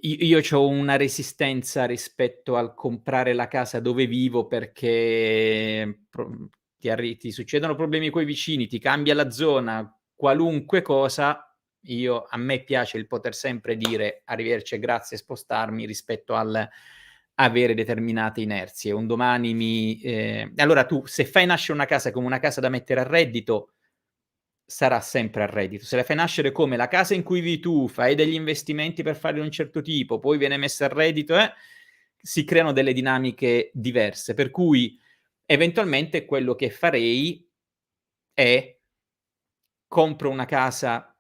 io c'ho una resistenza rispetto al comprare la casa dove vivo perché ti succedono problemi coi vicini, ti cambia la zona, qualunque cosa, a me piace il poter sempre dire: "Arrivederci e grazie" e spostarmi rispetto al avere determinate inerzie. Un domani allora tu se fai nascere una casa come una casa da mettere a reddito, sarà sempre a reddito. Se la fai nascere come la casa in cui vivi tu, fai degli investimenti per farli di un certo tipo, poi viene messa a reddito, si creano delle dinamiche diverse. Per cui eventualmente quello che farei è: compro una casa,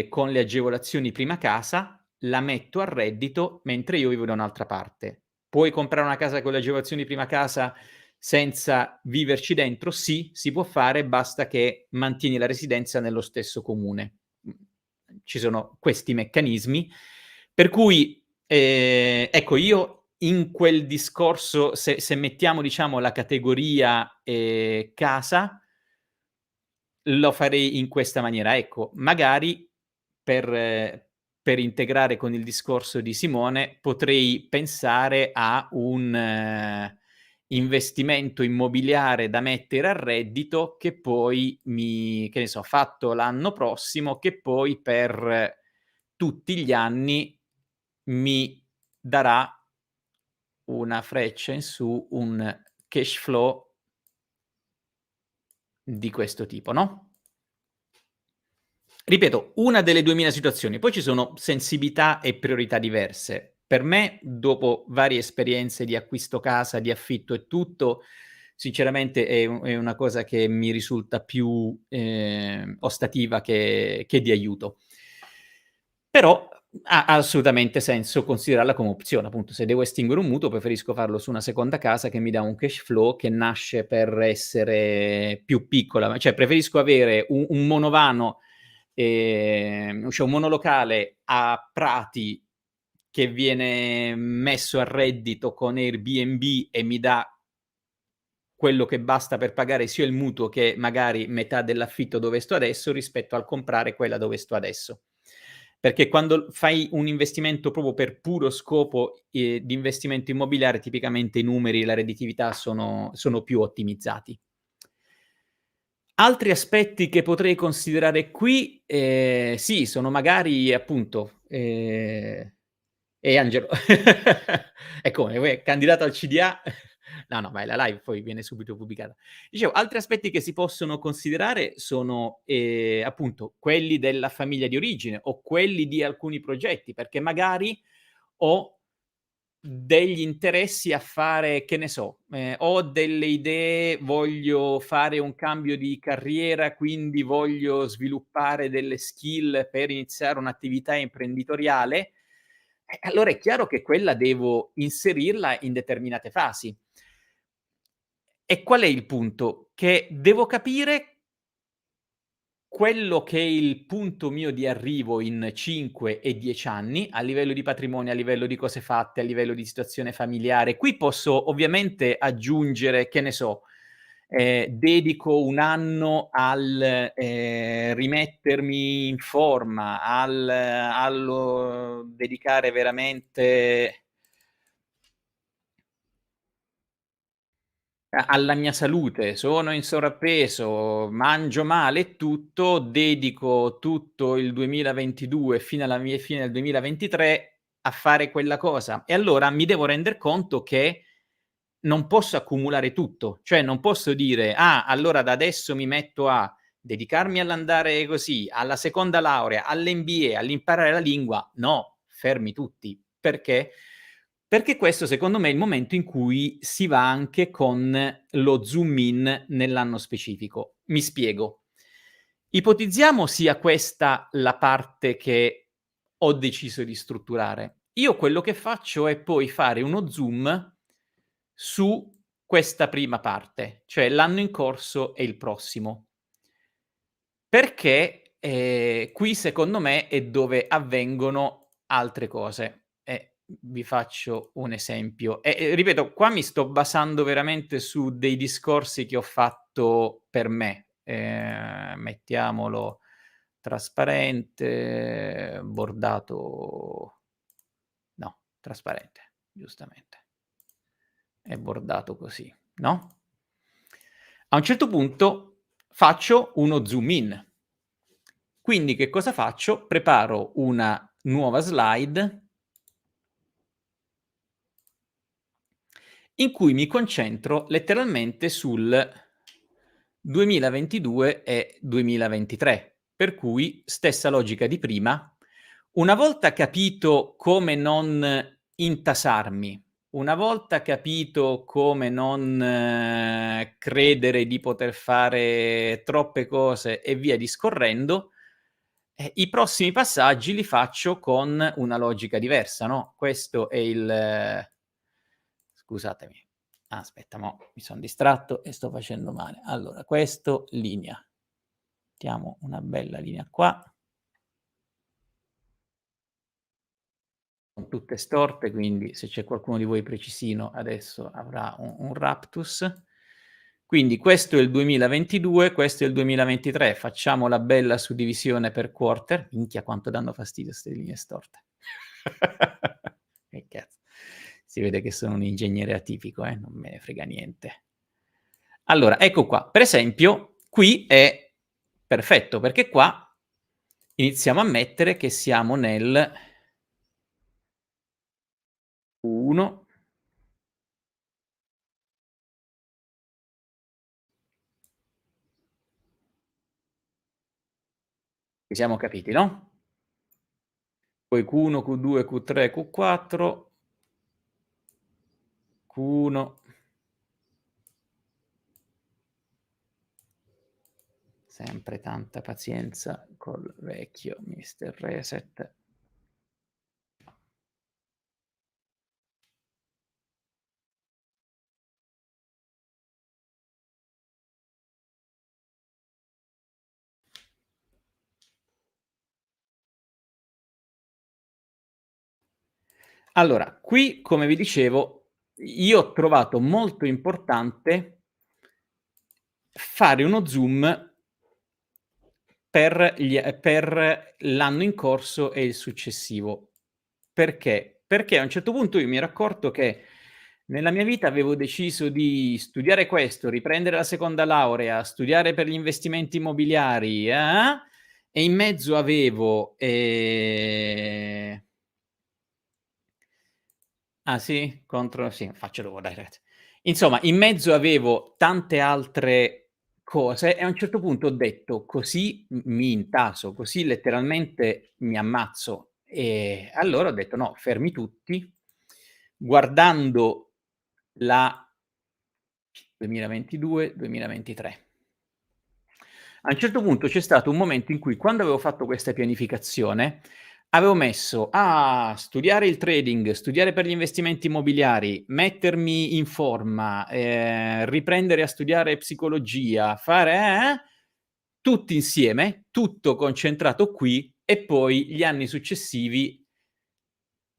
con le agevolazioni prima casa, la metto a reddito mentre io vivo da un'altra parte. Puoi comprare una casa con le agevolazioni prima casa senza viverci dentro? Sì, si può fare, basta che mantieni la residenza nello stesso comune. Ci sono questi meccanismi, per cui, ecco, io in quel discorso, se mettiamo diciamo la categoria, casa, lo farei in questa maniera. Ecco, magari per integrare con il discorso di Simone, potrei pensare a un investimento immobiliare da mettere a reddito che poi che ne so, fatto l'anno prossimo, che poi per tutti gli anni mi darà una freccia in su, un cash flow di questo tipo, no? Ripeto, una delle 2000 situazioni, poi ci sono sensibilità e priorità diverse. Per me, dopo varie esperienze di acquisto casa, di affitto e tutto, sinceramente è una cosa che mi risulta più, ostativa che di aiuto. Però ha assolutamente senso considerarla come opzione. Appunto, se devo estinguere un mutuo, preferisco farlo su una seconda casa che mi dà un cash flow che nasce per essere più piccola. Cioè, preferisco avere un monovano, cioè un monolocale a Prati che viene messo a reddito con Airbnb e mi dà quello che basta per pagare sia il mutuo che magari metà dell'affitto dove sto adesso, rispetto al comprare quella dove sto adesso. Perché quando fai un investimento proprio per puro scopo, di investimento immobiliare, tipicamente i numeri e la redditività sono più ottimizzati. Altri aspetti che potrei considerare qui, sì, sono magari appunto, Angelo, e come? Vuoi candidato al CDA? No, no, vai, la live poi viene subito pubblicata. Dicevo, altri aspetti che si possono considerare sono, appunto, quelli della famiglia di origine o quelli di alcuni progetti, perché magari ho degli interessi a fare, che ne so, ho delle idee, voglio fare un cambio di carriera, quindi voglio sviluppare delle skill per iniziare un'attività imprenditoriale, allora è chiaro che quella devo inserirla in determinate fasi. E qual è il punto? Che devo capire quello che è il punto mio di arrivo in 5 e 10 anni, a livello di patrimonio, a livello di cose fatte, a livello di situazione familiare. Qui posso ovviamente aggiungere, che ne so, dedico 1 anno al, rimettermi in forma, allo dedicare veramente alla mia salute, sono in sovrappeso, mangio male e tutto, dedico tutto il 2022 fino alla mia fine del 2023 a fare quella cosa. E allora mi devo render conto che non posso accumulare tutto, cioè non posso dire: "Ah, allora da adesso mi metto a dedicarmi all'andare così, alla seconda laurea, all'MBA, all'imparare la lingua". No, fermi tutti. Perché? Perché questo secondo me è il momento in cui si va anche con lo zoom in nell'anno specifico. Mi spiego. Ipotizziamo sia questa la parte che ho deciso di strutturare. Io quello che faccio è poi fare uno zoom su questa prima parte, cioè l'anno in corso e il prossimo. Perché, qui secondo me è dove avvengono altre cose. vi faccio un esempio. E ripeto, qua mi sto basando veramente su dei discorsi che ho fatto per me. Mettiamolo trasparente, bordato no, trasparente, giustamente. È bordato così, no? A un certo punto faccio uno zoom in. Quindi che cosa faccio? Preparo una nuova slide in cui mi concentro letteralmente sul 2022 e 2023, per cui stessa logica di prima. Una volta capito come non intasarmi, una volta capito come non credere di poter fare troppe cose e via discorrendo, i prossimi passaggi li faccio con una logica diversa, no, questo è il scusatemi. Aspetta, mo' mi son distratto e sto facendo male. Allora, questo linea. Mettiamo una bella linea qua. Son tutte storte, quindi se c'è qualcuno di voi precisino adesso avrà un raptus. Quindi questo è il 2022, questo è il 2023. Facciamo la bella suddivisione per quarter. Minchia quanto danno fastidio 'ste linee storte. Che cazzo. Si vede che sono un ingegnere atipico, non me ne frega niente. Allora, ecco qua. Per esempio, qui è perfetto, perché qua iniziamo a mettere che siamo nel 1 ci siamo capiti, no? Poi Q1, Q2, Q3, Q4, Q1 sempre tanta pazienza col vecchio mister Reset. Allora, qui come vi dicevo, io ho trovato molto importante fare uno zoom per l'anno in corso e il successivo. Perché? Perché a un certo punto io mi ero accorto che nella mia vita avevo deciso di studiare questo, riprendere la seconda laurea, studiare per gli investimenti immobiliari, e in mezzo avevo, ah sì? Contro sì, faccio dopo dai ragazzi. Insomma, in mezzo avevo tante altre cose e a un certo punto ho detto: "Così mi intaso, così letteralmente mi ammazzo". E allora ho detto: "No, fermi tutti", guardando la 2022, 2023. A un certo punto c'è stato un momento in cui, quando avevo fatto questa pianificazione, avevo messo: studiare il trading, studiare per gli investimenti immobiliari, mettermi in forma, riprendere a studiare psicologia, fare tutti insieme, tutto concentrato qui e poi gli anni successivi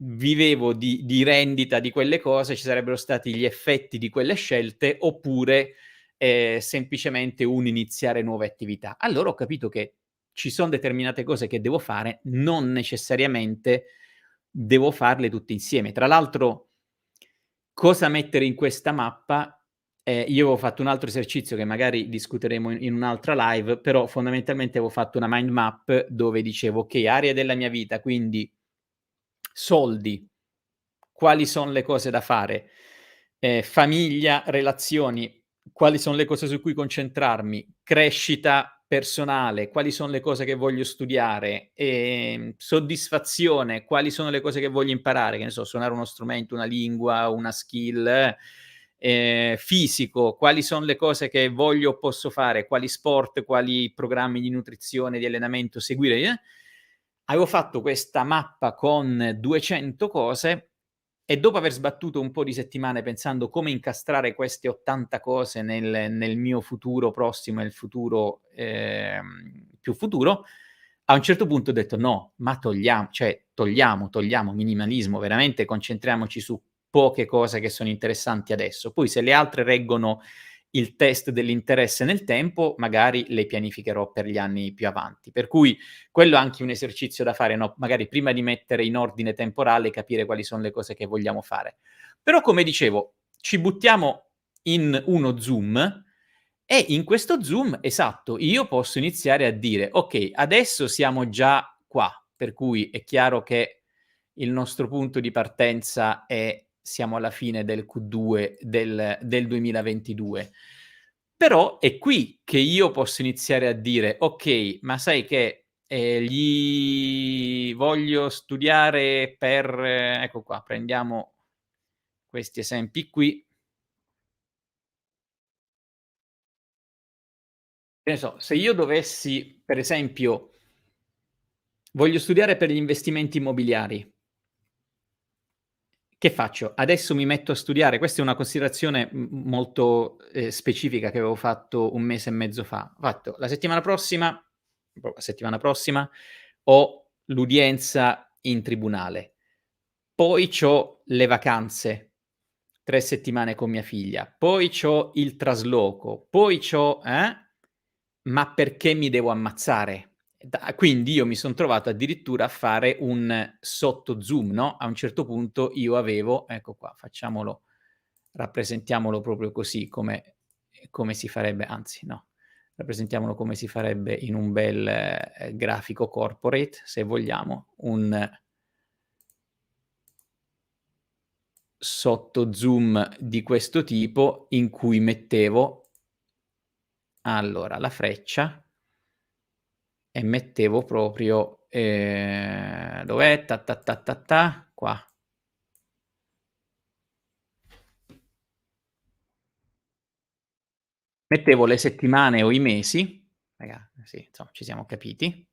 vivevo di rendita di quelle cose, ci sarebbero stati gli effetti di quelle scelte, oppure, semplicemente un iniziare nuove attività. Allora ho capito che ci son determinate cose che devo fare, non necessariamente devo farle tutte insieme. Tra l'altro, cosa mettere in questa mappa, io avevo fatto un altro esercizio che magari discuteremo in un'altra live, però fondamentalmente avevo fatto una mind map dove dicevo: "Okay, aree della mia vita, quindi soldi, quali son le cose da fare, famiglia, relazioni, quali son le cose su cui concentrarmi, crescita personale, quali son le cose che voglio studiare, soddisfazione, quali sono le cose che voglio imparare, che ne so, suonare uno strumento, una lingua, una skill, fisico, quali son le cose che voglio o posso fare, quali sport, quali programmi di nutrizione, di allenamento seguire, avevo fatto questa mappa con 200 cose e dopo aver sbattuto un po' di settimane pensando come incastrare queste 80 cose nel mio futuro prossimo e il futuro, più futuro, A un certo punto ho detto: "No, ma togliamo minimalismo, veramente concentriamoci su poche cose che sono interessanti adesso. Poi se le altre reggono il test dell'interesse nel tempo, magari le pianificherò per gli anni più avanti." Per cui quello è anche un esercizio da fare, no, magari prima di mettere in ordine temporale, capire quali son le cose che vogliamo fare. Però come dicevo, ci buttiamo in uno Zoom e in questo Zoom, esatto, io posso iniziare a dire: "Okay, adesso siamo già qua", per cui è chiaro che il nostro punto di partenza è siamo alla fine del Q2 del 2022. Però è qui che io posso iniziare a dire: "Okay, ma sai che, gli voglio studiare per" ecco qua, prendiamo questi esempi qui. Che ne so, se io dovessi, per esempio, voglio studiare per gli investimenti immobiliari. Che faccio? Adesso mi metto a studiare, questa è una considerazione molto, specifica che avevo fatto 1 mese e mezzo fa. Ho fatto: la settimana prossima ho l'udienza in tribunale, poi c'ho le vacanze, 3 settimane con mia figlia, poi c'ho il trasloco, poi c'ho ma perché mi devo ammazzare? Quindi io mi son trovato addirittura a fare un sotto Zoom, no, a un certo punto io avevo ecco qua, rappresentiamolo proprio così come si farebbe, anzi no, rappresentiamolo come si farebbe in un bel, grafico corporate, se vogliamo, un sotto Zoom di questo tipo in cui mettevo allora la freccia e mettevo proprio, dov'è? Ta ta ta ta ta, qua. Mettevo le settimane o i mesi, sì, insomma ci siamo capiti,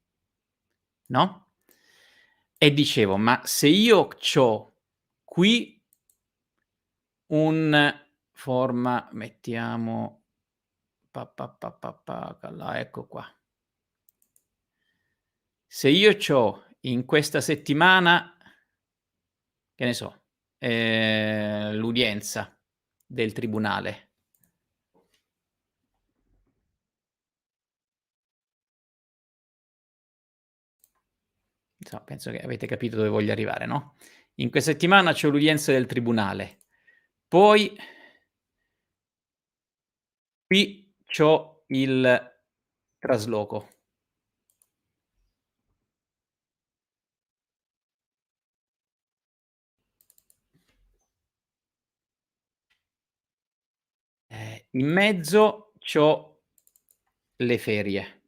no, e dicevo: "Ma se io c'ho qui un forma mettiamo ecco qua. Se io c'ho in questa settimana, che ne so, l'udienza del tribunale." Insomma, penso che avete capito dove voglio arrivare, no, in questa settimana c'ho l'udienza del tribunale, poi qui c'ho il trasloco. In mezzo c'ho le ferie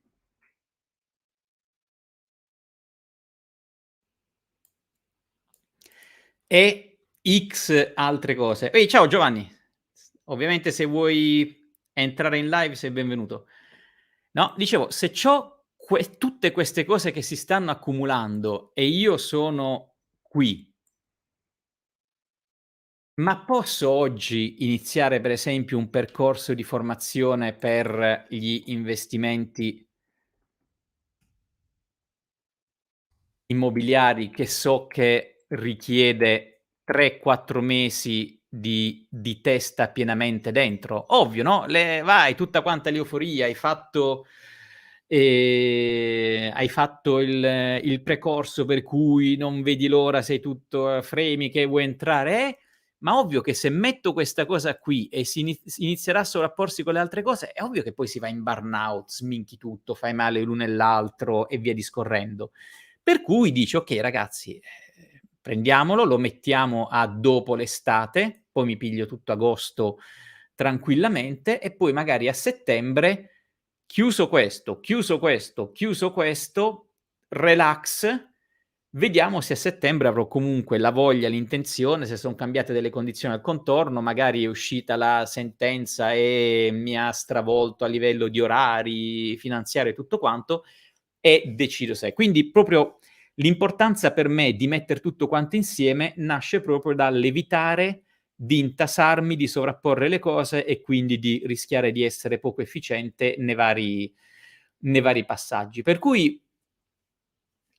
e X altre cose. Ehi, ciao Giovanni. Ovviamente se vuoi entrare in live sei benvenuto. No, dicevo, se c'ho tutte queste cose che si stanno accumulando e io sono qui, ma posso oggi iniziare per esempio un percorso di formazione per gli investimenti immobiliari che so che richiede 3, 4 mesi di testa pienamente dentro? Ovvio, no, le vai tutta quanta l'euforia, hai fatto il precorso per cui non vedi l'ora, sei tutto fremi che vuoi entrare, ma ovvio che se metto questa cosa qui e si inizierà a sovrapporsi con le altre cose, è ovvio che poi si va in burnout, sminchi tutto, fai male l'uno e l'altro e via discorrendo. Per cui dici: "Okay ragazzi, prendiamolo, lo mettiamo a dopo l'estate, poi mi piglio tutto agosto tranquillamente e poi magari a settembre chiuso questo, chiuso questo, chiuso questo, relax, vediamo se a settembre avrò comunque la voglia, l'intenzione, se son cambiate delle condizioni al contorno, magari è uscita la sentenza e mi ha stravolto a livello di orari, finanziario e tutto quanto, e decido se." Quindi proprio l'importanza per me di metter tutto quanto insieme nasce proprio dall'evitare di intasarmi, di sovrapporre le cose e quindi di rischiare di essere poco efficiente nei vari passaggi. Per cui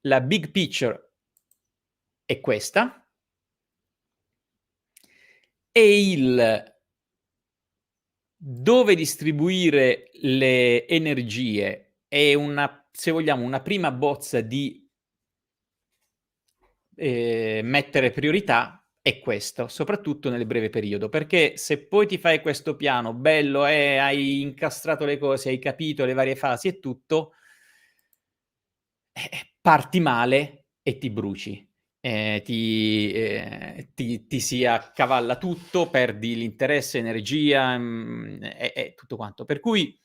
La big picture è questa, e il dove distribuire le energie è una, se vogliamo, una prima bozza di mettere priorità è questo, soprattutto nel breve periodo, perché se poi ti fai questo piano bello e hai incastrato le cose, hai capito le varie fasi e tutto, parti male e ti bruci. Ti si accavalla tutto, perdi l'interesse, energia, e tutto quanto. Per cui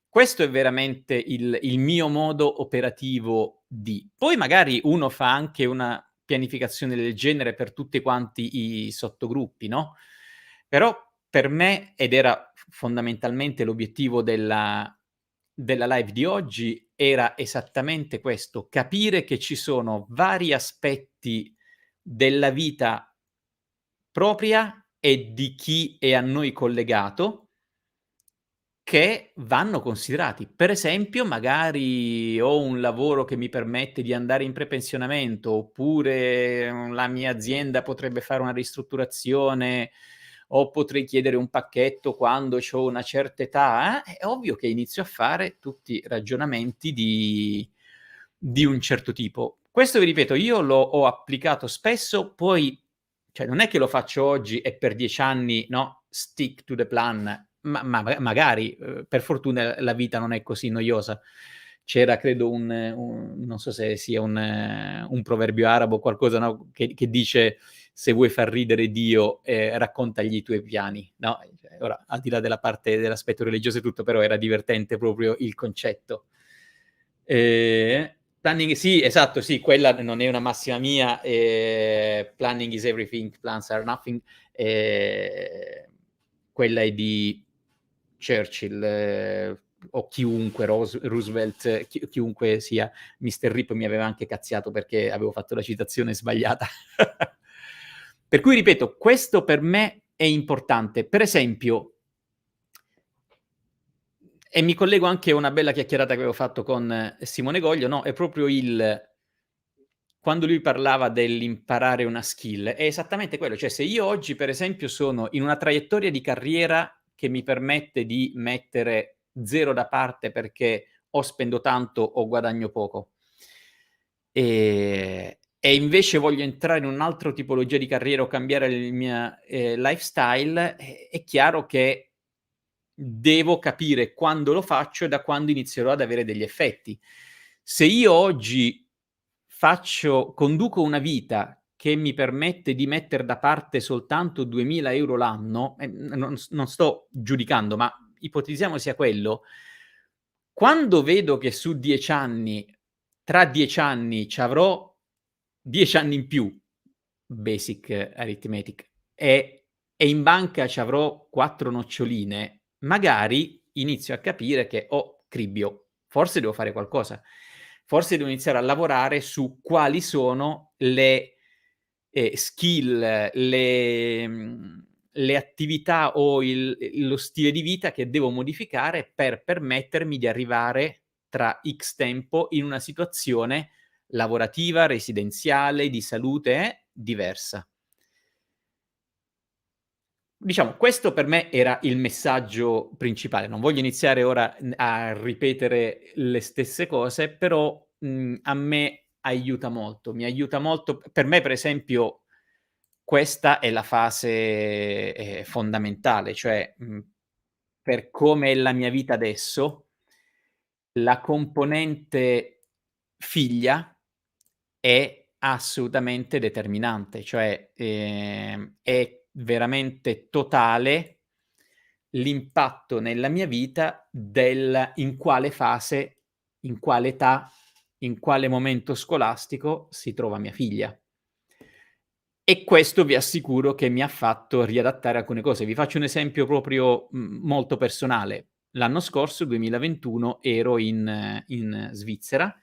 questo è veramente il mio modo operativo di. Poi magari uno fa anche una pianificazione del genere per tutti quanti i sottogruppi, no? Però per me, ed era fondamentalmente l'obiettivo della live di oggi, era esattamente questo: capire che ci sono vari aspetti della vita propria e di chi è a noi collegato che vanno considerati. Per esempio, magari ho un lavoro che mi permette di andare in prepensionamento, oppure la mia azienda potrebbe fare una ristrutturazione, o potrei chiedere un pacchetto quando c'ho una certa età. È ovvio che inizio a fare tutti ragionamenti di un certo tipo. Questo, vi ripeto, io lo ho applicato spesso, poi, cioè, non è che lo faccio oggi e per 10 anni, no, stick to the plan, magari, per fortuna la vita non è così noiosa. C'era, credo, non so se sia un proverbio arabo o qualcosa, no, che dice: se vuoi far ridere Dio, raccontagli i tuoi piani, no? Ora, al di là della parte dell'aspetto religioso e tutto, però era divertente proprio il concetto. Planning, sì, esatto, sì, quella non è una massima mia. Planning is everything, plans are nothing. Quella è di Churchill, o chiunque, Roosevelt, chiunque sia. Mr. Rip mi aveva anche cazziato perché avevo fatto la citazione sbagliata. Per cui, ripeto, questo per me è importante. Per esempio, e mi collego anche a una bella chiacchierata che avevo fatto con Simone Goglio, no? È proprio quando lui parlava dell'imparare una skill, è esattamente quello. Cioè, se io oggi, per esempio, sono in una traiettoria di carriera che mi permette di mettere 0 da parte perché o spendo tanto o guadagno poco, e invece voglio entrare in un'altra tipologia di carriera o cambiare il mio lifestyle, è chiaro che devo capire quando lo faccio e da quando inizierò ad avere degli effetti. Se io oggi conduco una vita che mi permette di mettere da parte soltanto 2.000 € l'anno, non sto giudicando, ma ipotizziamo sia quello, quando vedo che su 10 anni, tra 10 anni ci avrò 10 anni in più, basic arithmetic, e in banca ci avrò 4 noccioline, magari inizio a capire che, oh, cribbio, forse devo fare qualcosa. Forse devo iniziare a lavorare su quali sono le skill, le attività o lo stile di vita che devo modificare per permettermi di arrivare tra X tempo in una situazione lavorativa, residenziale, di salute diversa. Diciamo, questo per me era il messaggio principale. Non voglio iniziare ora a ripetere le stesse cose, però a me aiuta molto. Mi aiuta molto. Per me, per esempio, questa è la fase fondamentale, cioè per come è la mia vita adesso, la componente figlia è assolutamente determinante, cioè è veramente totale l'impatto nella mia vita del in quale fase, in quale età, in quale momento scolastico si trova mia figlia. E questo vi assicuro che mi ha fatto riadattare alcune cose. Vi faccio un esempio proprio molto personale. L'anno scorso, 2021, ero in Svizzera,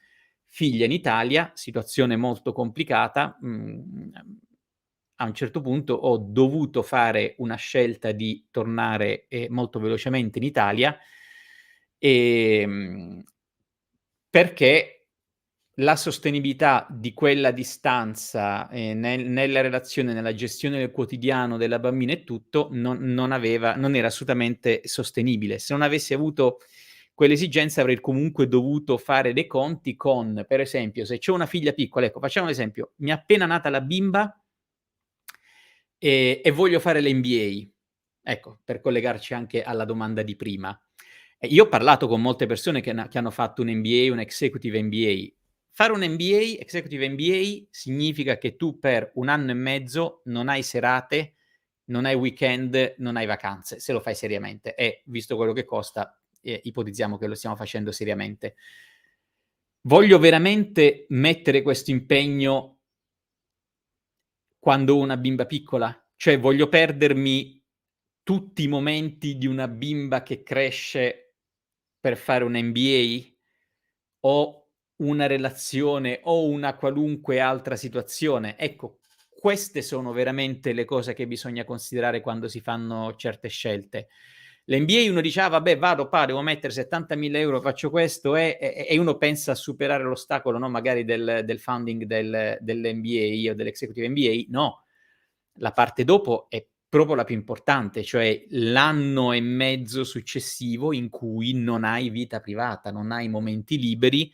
figlia in Italia, situazione molto complicata. A un certo punto ho dovuto fare una scelta di tornare molto velocemente in Italia, perché la sostenibilità di quella distanza, nella relazione, nella gestione del quotidiano della bambina e tutto, non era assolutamente sostenibile. Se non avessi avuto quell'esigenza avrei comunque dovuto fare dei conti con, per esempio, se c'ho una figlia piccola, ecco, facciamo un esempio, mi è appena nata la bimba e voglio fare l'MBA, ecco, per collegarci anche alla domanda di prima. Io ho parlato con molte persone che hanno fatto un MBA, un Executive MBA. Fare un MBA, Executive MBA, significa che tu per 1 anno e mezzo non hai serate, non hai weekend, non hai vacanze, se lo fai seriamente. E visto quello che costa, ipotizziamo che lo stiamo facendo seriamente. Voglio veramente mettere questo impegno quando ho una bimba piccola? Cioè voglio perdermi tutti i momenti di una bimba che cresce per fare un MBA? O una relazione o una qualunque altra situazione? Ecco, queste sono veramente le cose che bisogna considerare quando si fanno certe scelte. L'MBA uno dice: "Ah vabbè vado, devo mettere 70.000 €, faccio questo", e uno pensa a superare l'ostacolo, no, magari del funding dell'MBA o dell'Executive MBA. No, la parte dopo è proprio la più importante, cioè l'anno e mezzo successivo in cui non hai vita privata, non hai momenti liberi,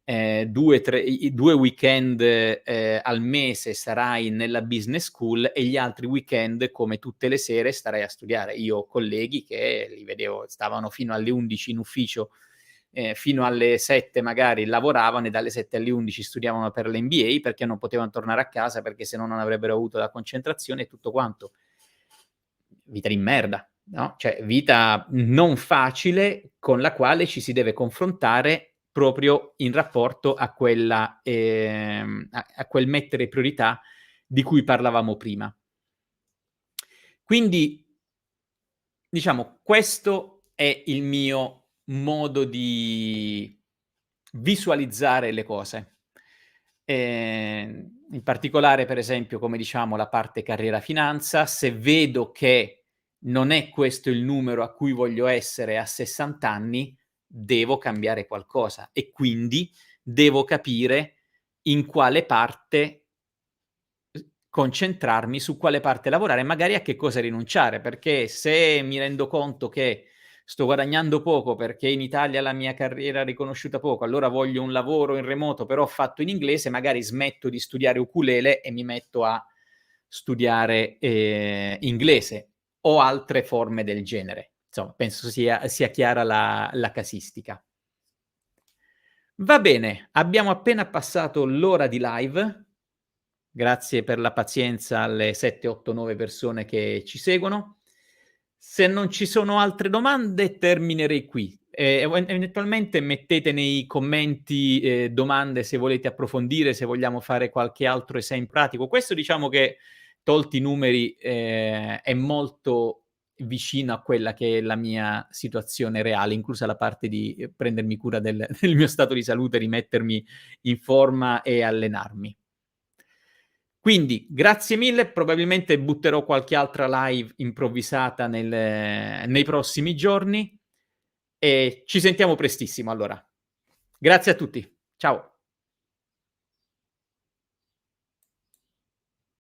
2 weekend, al mese sarai nella business school e gli altri weekend, come tutte le sere, starai a studiare. Io ho colleghi che li vedevo, stavano fino alle 11 in ufficio, fino alle 7 magari lavoravano e dalle 7 alle 11 studiavano per l'MBA perché non potevano tornare a casa, perché se no non avrebbero avuto la concentrazione e tutto quanto. Vita di merda, no, cioè vita non facile con la quale ci si deve confrontare proprio in rapporto a quella a quel mettere priorità di cui parlavamo prima. Quindi, diciamo, questo è il mio modo di visualizzare le cose. In particolare, per esempio, come diciamo, la parte carriera finanza, se vedo che non è questo il numero a cui voglio essere a 60 anni, devo cambiare qualcosa e quindi devo capire in quale parte concentrarmi, su quale parte lavorare e magari a che cosa rinunciare, perché se mi rendo conto che sto guadagnando poco perché in Italia la mia carriera è riconosciuta poco, allora voglio un lavoro in remoto però fatto in inglese, magari smetto di studiare ukulele e mi metto a studiare, inglese o altre forme del genere. Insomma, penso sia chiara la casistica. Va bene, abbiamo appena passato l'ora di live. Grazie per la pazienza alle 7, 8, 9 persone che ci seguono. Se non ci sono altre domande terminerei qui. Eventualmente mettete nei commenti, domande se volete approfondire, se vogliamo fare qualche altro pratico. Questo diciamo che, tolti i numeri, è molto vicino a quella che è la mia situazione reale, inclusa la parte di, prendermi cura del mio stato di salute, rimettermi in forma e allenarmi. Quindi grazie mille, probabilmente butterò qualche altra live improvvisata nei prossimi giorni e ci sentiamo prestissimo allora. Grazie a tutti. Ciao.